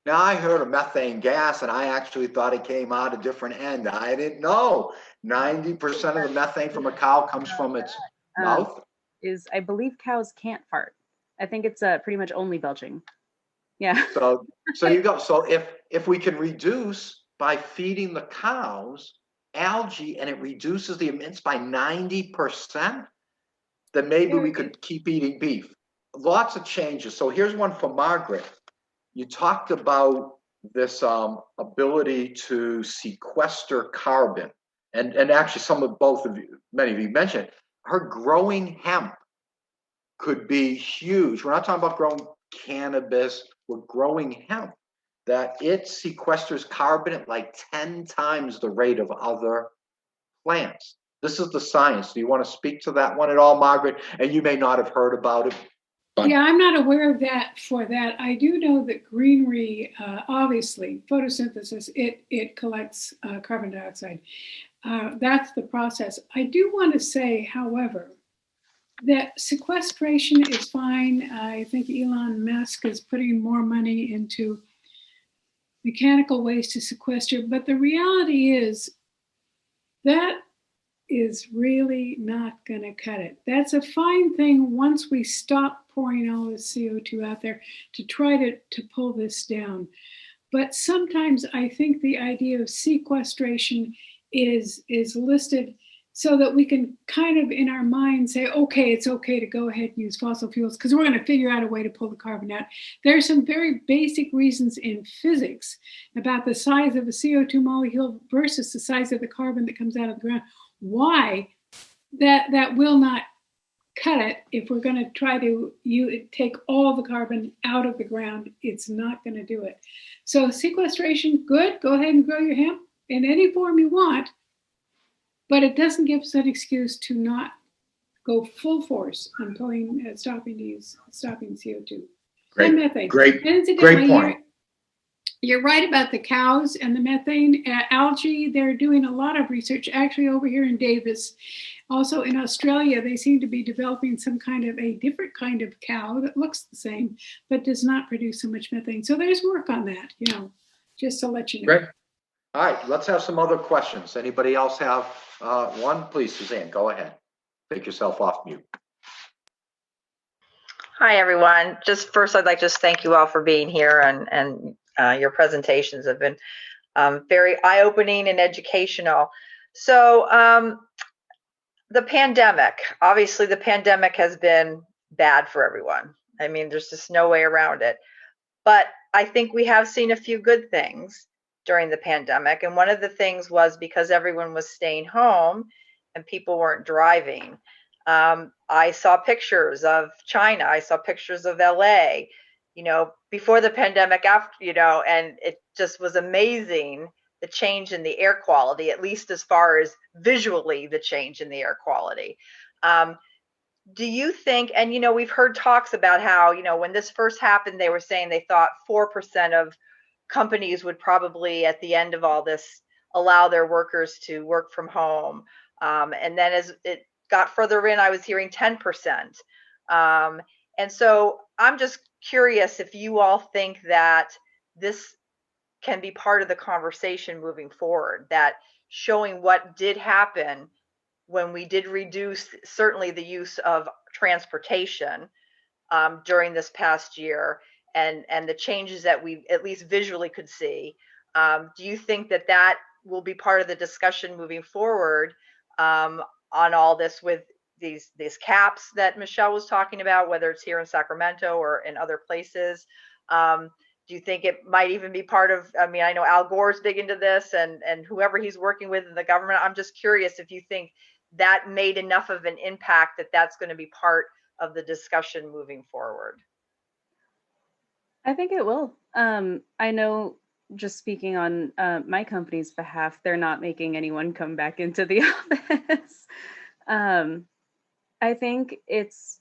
Now, I heard of methane gas and I actually thought it came out a different end. I didn't know 90% of the methane from a cow comes from its mouth. I believe cows can't fart. I think it's pretty much only belching. Yeah. So you go. So if we can reduce by feeding the cows algae and it reduces the emits by 90%, then maybe we could keep eating beef. Lots of changes. So here's one for Margaret. You talked about this ability to sequester carbon, and actually many of you mentioned her growing hemp could be huge. We're not talking about growing cannabis, we're growing hemp, that it sequesters carbon at like 10 times the rate of other plants. This is the science. Do you want to speak to that one at all, Margaret? And you may not have heard about it. Yeah, I'm not aware of that for that. I do know that greenery, obviously, photosynthesis, it collects carbon dioxide. That's the process. I do want to say, however, that sequestration is fine. I think Elon Musk is putting more money into mechanical ways to sequester, but the reality is that is really not going to cut it. That's a fine thing once we stop pouring all this CO2 out there to try to pull this down. But sometimes I think the idea of sequestration is listed so that we can kind of in our mind say, okay, it's okay to go ahead and use fossil fuels because we're going to figure out a way to pull the carbon out. There are some very basic reasons in physics about the size of a CO2 molecule versus the size of the carbon that comes out of the ground. Why that will not cut it if we're going to try to take all the carbon out of the ground. It's not going to do it. So sequestration, good. Go ahead and grow your hemp in any form you want, but it doesn't give us an excuse to not go full force on stopping CO2 and methane. Great point. You're right about the cows and the methane. Algae, they're doing a lot of research actually over here in Davis. Also in Australia, they seem to be developing some kind of a different kind of cow that looks the same, but does not produce so much methane. So there's work on that, just to let you know. Great. All right, let's have some other questions. Anybody else have one? Please, Suzanne, go ahead. Take yourself off mute. Hi, everyone. Just first, I'd like to just thank you all for being here, and your presentations have been very eye-opening and educational. So the pandemic, obviously the pandemic has been bad for everyone. I mean, there's just no way around it. But I think we have seen a few good things during the pandemic. And one of the things was because everyone was staying home and people weren't driving. I saw pictures of China. I saw pictures of LA, before the pandemic, after, and it just was amazing, the change in the air quality, at least as far as visually the change in the air quality. Do you think, and we've heard talks about how, when this first happened, they were saying they thought 4% of companies would probably at the end of all this allow their workers to work from home. And then as it got further in, I was hearing 10%. And so I'm just curious if you all think that this can be part of the conversation moving forward, that showing what did happen when we did reduce certainly the use of transportation during this past year, and the changes that we at least visually could see. Do you think that will be part of the discussion moving forward on all this with these caps that Michelle was talking about, whether it's here in Sacramento or in other places? Do you think it might even be part of, I know Al Gore's big into this and whoever he's working with in the government. I'm just curious if you think that made enough of an impact that that's going to be part of the discussion moving forward? I think it will. I know, just speaking on my company's behalf, they're not making anyone come back into the office. I think it's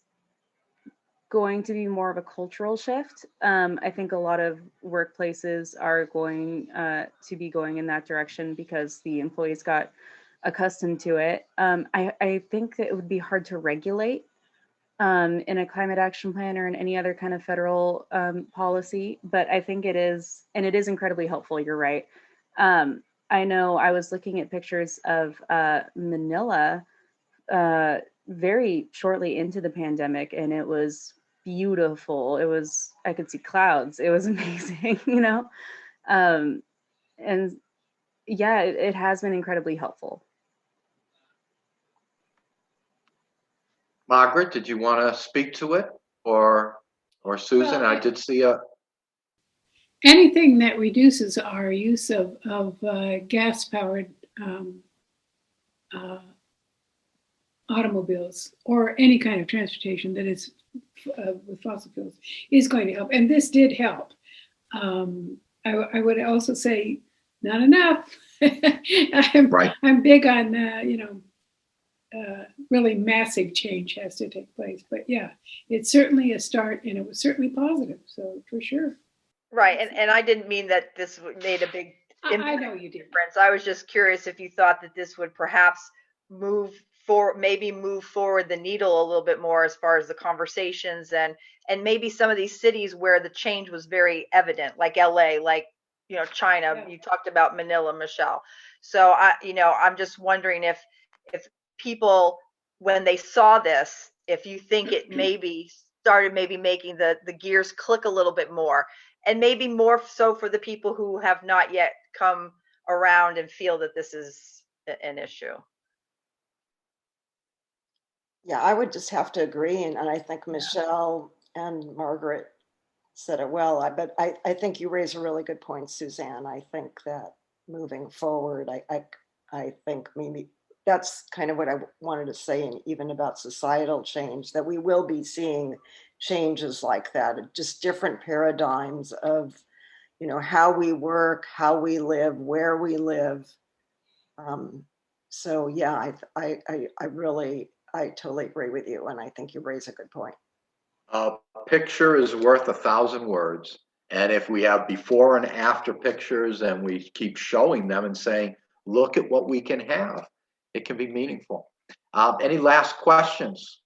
going to be more of a cultural shift. I think a lot of workplaces are going to be going in that direction because the employees got accustomed to it. I think that it would be hard to regulate in a climate action plan or in any other kind of federal policy, but I think it is, and it is incredibly helpful. You're right. I know I was looking at pictures of Manila very shortly into the pandemic, and it was beautiful. I could see clouds. It was amazing, and yeah, it has been incredibly helpful. Margaret, did you want to speak to it, or Susan? Well, I did see anything that reduces our use of gas-powered automobiles or any kind of transportation that is with fossil fuels is going to help. And this did help. I would also say not enough. I'm big on, really massive change has to take place. But yeah, it's certainly a start, and it was certainly positive. So for sure. Right. And I didn't mean that this made a big I know you did. difference. I was just curious if you thought that this would perhaps move forward the needle a little bit more as far as the conversations and maybe some of these cities where the change was very evident, like LA, like, China. Yeah. You talked about Manila, Michelle. So I'm just wondering if people, when they saw this, if you think it maybe started making the gears click a little bit more, and maybe more so for the people who have not yet come around and feel that this is an issue. Yeah, I would just have to agree. And I think Michelle and Margaret said it well. But I think you raise a really good point, Suzanne. I think that moving forward, I think maybe that's kind of what I wanted to say, and even about societal change, that we will be seeing changes like that, just different paradigms of, how we work, how we live, where we live. So yeah, I totally agree with you, and I think you raise a good point. A picture is worth 1,000 words, and if we have before and after pictures and we keep showing them and saying, look at what we can have, it can be meaningful. Any last questions?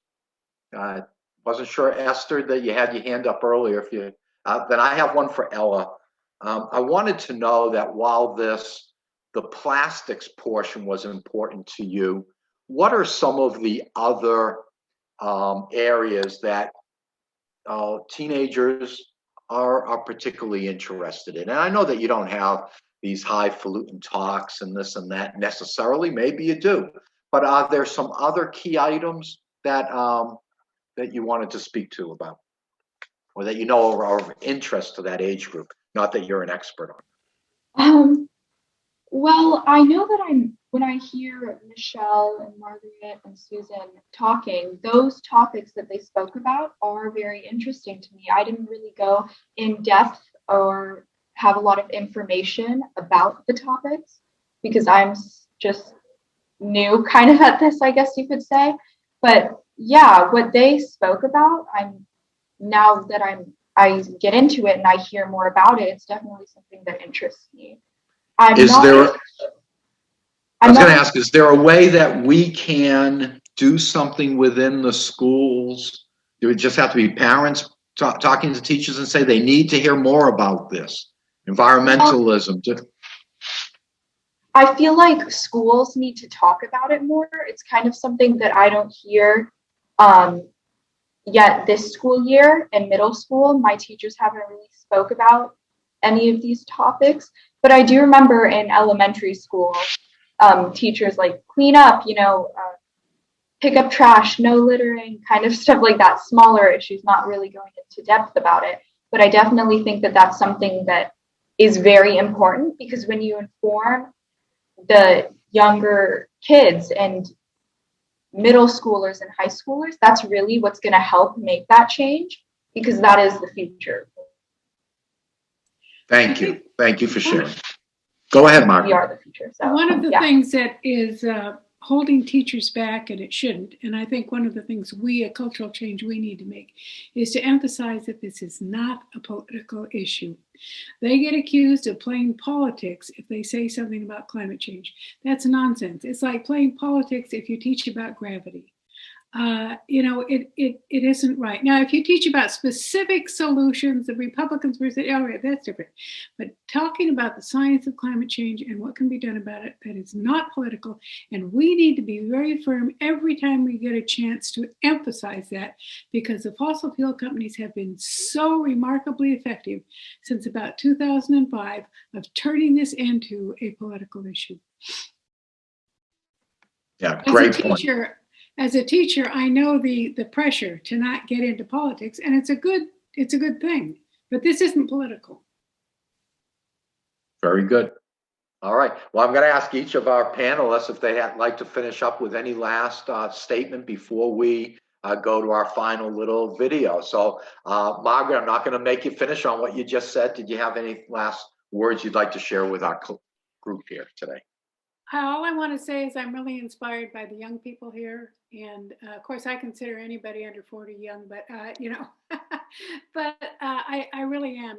Wasn't sure, Esther, that you had your hand up earlier. If you then I have one for Ella. I wanted to know that while the plastics portion was important to you, what are some of the other areas that teenagers are particularly interested in? And I know that you don't have these highfalutin talks and this and that necessarily. Maybe you do, but are there some other key items that you wanted to speak to about, or that are of interest to that age group? Not that you're an expert on. Well, I know that when I hear Michelle and Margaret and Susan talking, those topics that they spoke about are very interesting to me. I didn't really go in depth or have a lot of information about the topics because I'm just new kind of at this, I guess you could say. But yeah, what they spoke about, now that I get into it and I hear more about it, it's definitely something that interests me. I was going to ask, is there a way that we can do something within the schools? Do it just have to be parents talking to teachers and say they need to hear more about this? Environmentalism. I feel like schools need to talk about it more. It's kind of something that I don't hear yet this school year. In middle school, my teachers haven't really spoke about any of these topics. But I do remember in elementary school, teachers like clean up, pick up trash, no littering, kind of stuff like that, smaller issues, not really going into depth about it. But I definitely think that that's something that is very important, because when you inform the younger kids and middle schoolers and high schoolers, that's really what's going to help make that change, because that is the future. Thank you. Thank you for sharing. Go ahead, Margaret. We are the future. So, one of the things that is holding teachers back, and it shouldn't, and I think one of the things a cultural change we need to make, is to emphasize that this is not a political issue. They get accused of playing politics if they say something about climate change. That's nonsense. It's like playing politics if you teach about gravity. It isn't right. Now, if you teach about specific solutions, the Republicans were saying, all right, that's different. But talking about the science of climate change and what can be done about it, that is not political. And we need to be very firm every time we get a chance to emphasize that, because the fossil fuel companies have been so remarkably effective since about 2005 of turning this into a political issue. Yeah, great point. As a teacher, I know the pressure to not get into politics, and it's a good thing. But this isn't political. Very good. All right. Well, I'm going to ask each of our panelists if they'd like to finish up with any last statement before we go to our final little video. So, Margaret, I'm not going to make you finish on what you just said. Did you have any last words you'd like to share with our group here today? All I want to say is I'm really inspired by the young people here. And of course, I consider anybody under 40 young, but, but I really am.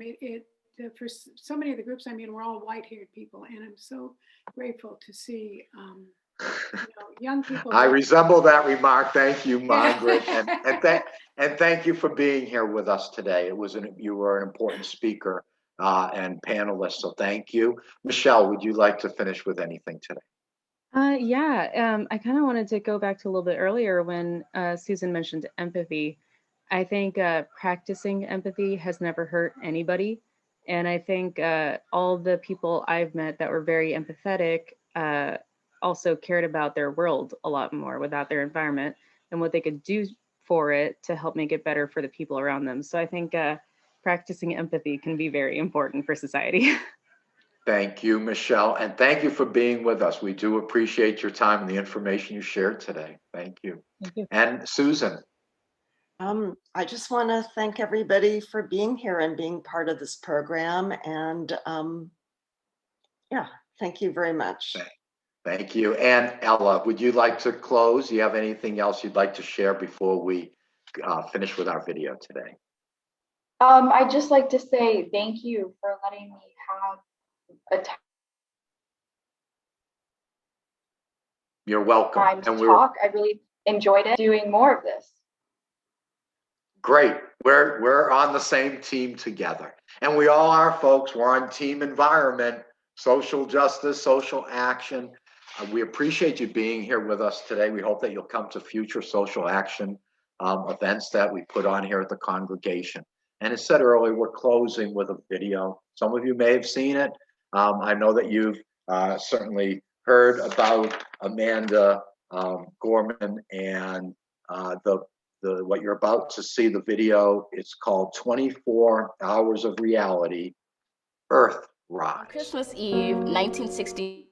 For so many of the groups I'm in, we're all white-haired people. And I'm so grateful to see young people. I resemble that remark. Thank you, Margaret. and thank you for being here with us today. You were an important speaker and panelist, so thank you. Michelle, would you like to finish with anything today? I kind of wanted to go back to a little bit earlier when Susan mentioned empathy. I think practicing empathy has never hurt anybody. And I think all the people I've met that were very empathetic also cared about their world a lot more, about their environment and what they could do for it to help make it better for the people around them. So I think practicing empathy can be very important for society. Thank you, Michelle. And thank you for being with us. We do appreciate your time and the information you shared today. Thank you. Thank you. And Susan. I just want to thank everybody for being here and being part of this program. And thank you very much. Thank you. And Ella, would you like to close? Do you have anything else you'd like to share before we finish with our video today? I'd just like to say thank you for letting me have You're welcome. Time to talk. I really enjoyed it, doing more of this. Great. We're on the same team together. And we all are, folks. We're on team environment, social justice, social action. We appreciate you being here with us today. We hope that you'll come to future social action events that we put on here at the congregation. And as said earlier, we're closing with a video. Some of you may have seen it. I know that you've certainly heard about Amanda Gorman and what you're about to see, the video. It's called 24 Hours of Reality, Earth Rise. On Christmas Eve, 1960,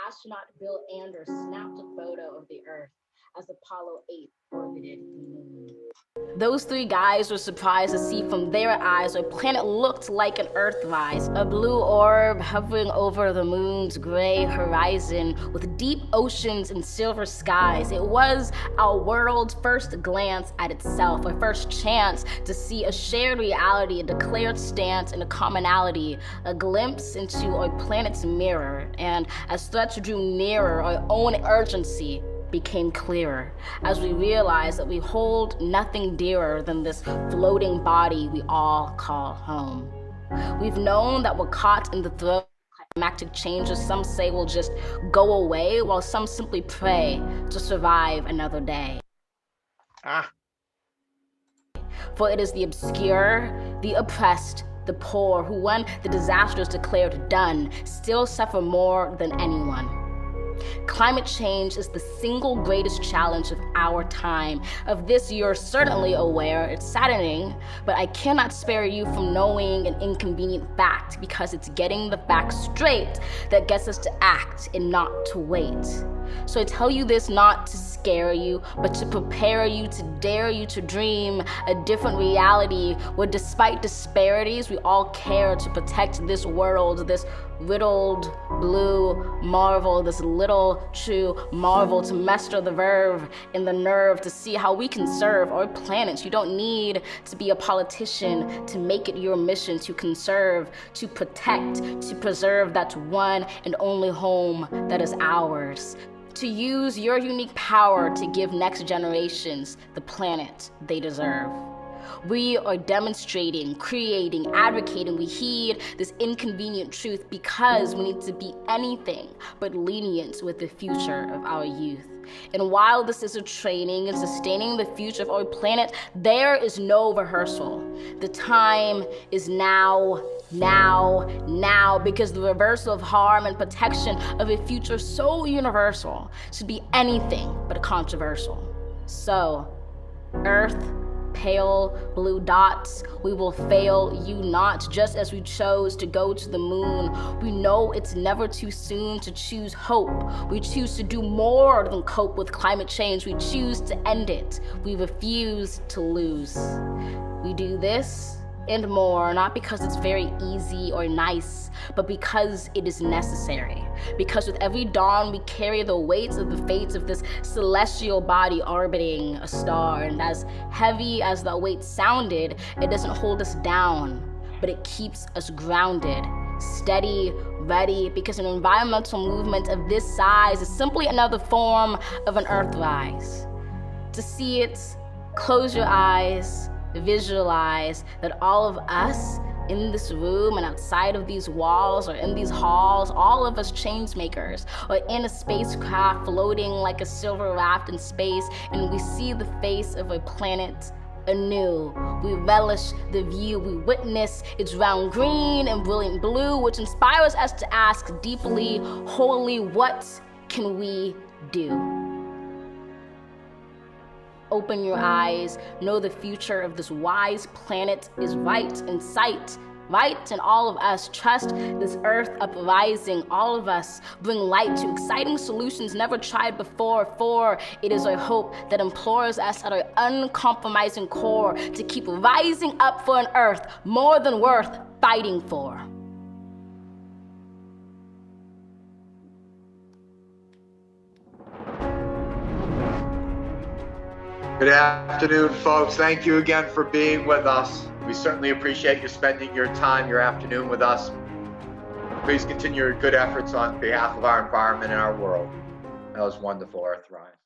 astronaut Bill Anders snapped a photo of the Earth as Apollo 8 orbited the moon. Those three guys were surprised to see from their eyes a planet looked like an Earthrise, a blue orb hovering over the moon's gray horizon with deep oceans and silver skies. It was our world's first glance at itself, a first chance to see a shared reality, a declared stance, and a commonality, a glimpse into our planet's mirror. And as threats drew nearer, our own urgency became clearer as we realized that we hold nothing dearer than this floating body we all call home. We've known that we're caught in the throes of climatic changes some say will just go away, while some simply pray to survive another day. For it is the obscure, the oppressed, the poor who, when the disaster is declared done, still suffer more than anyone. Climate change is the single greatest challenge of our time. Of this, you're certainly aware. It's saddening, but I cannot spare you from knowing an inconvenient fact, because it's getting the facts straight that gets us to act and not to wait. So I tell you this not to scare you, but to prepare you, to dare you to dream a different reality where despite disparities, we all care to protect this world, this riddled blue marvel, this little true marvel, to master the verve and the nerve to see how we can serve our planet. You don't need to be a politician to make it your mission to conserve, to protect, to preserve that one and only home that is ours. To use your unique power to give next generations the planet they deserve. We are demonstrating, creating, advocating. We heed this inconvenient truth because we need to be anything but lenient with the future of our youth. And while this is a training in sustaining the future of our planet, there is no rehearsal. The time is now, because the reversal of harm and protection of a future so universal should be anything but controversial. So, Earth, pale blue dots, we will fail you not, just as we chose to go to the moon. We know it's never too soon to choose hope. We choose to do more than cope with climate change. We choose to end it. We refuse to lose. We do this and more, not because it's very easy or nice, but because it is necessary. Because with every dawn, we carry the weight of the fates of this celestial body orbiting a star. And as heavy as that weight sounded, it doesn't hold us down, but it keeps us grounded, steady, ready, because an environmental movement of this size is simply another form of an earthrise. To see it, close your eyes, visualize that all of us in this room and outside of these walls or in these halls, all of us change makers, or in a spacecraft floating like a silver raft in space, and we see the face of a planet anew. We relish the view, we witness its round green and brilliant blue, which inspires us to ask deeply, wholly, what can we do? Open your eyes, know the future of this wise planet is right in sight, right in all of us. Trust this earth uprising, all of us bring light to exciting solutions never tried before, for it is our hope that implores us at our uncompromising core to keep rising up for an earth more than worth fighting for. Good afternoon, folks. Thank you again for being with us. We certainly appreciate you spending your time, your afternoon with us. Please continue your good efforts on behalf of our environment and our world. That was wonderful, Earthrise.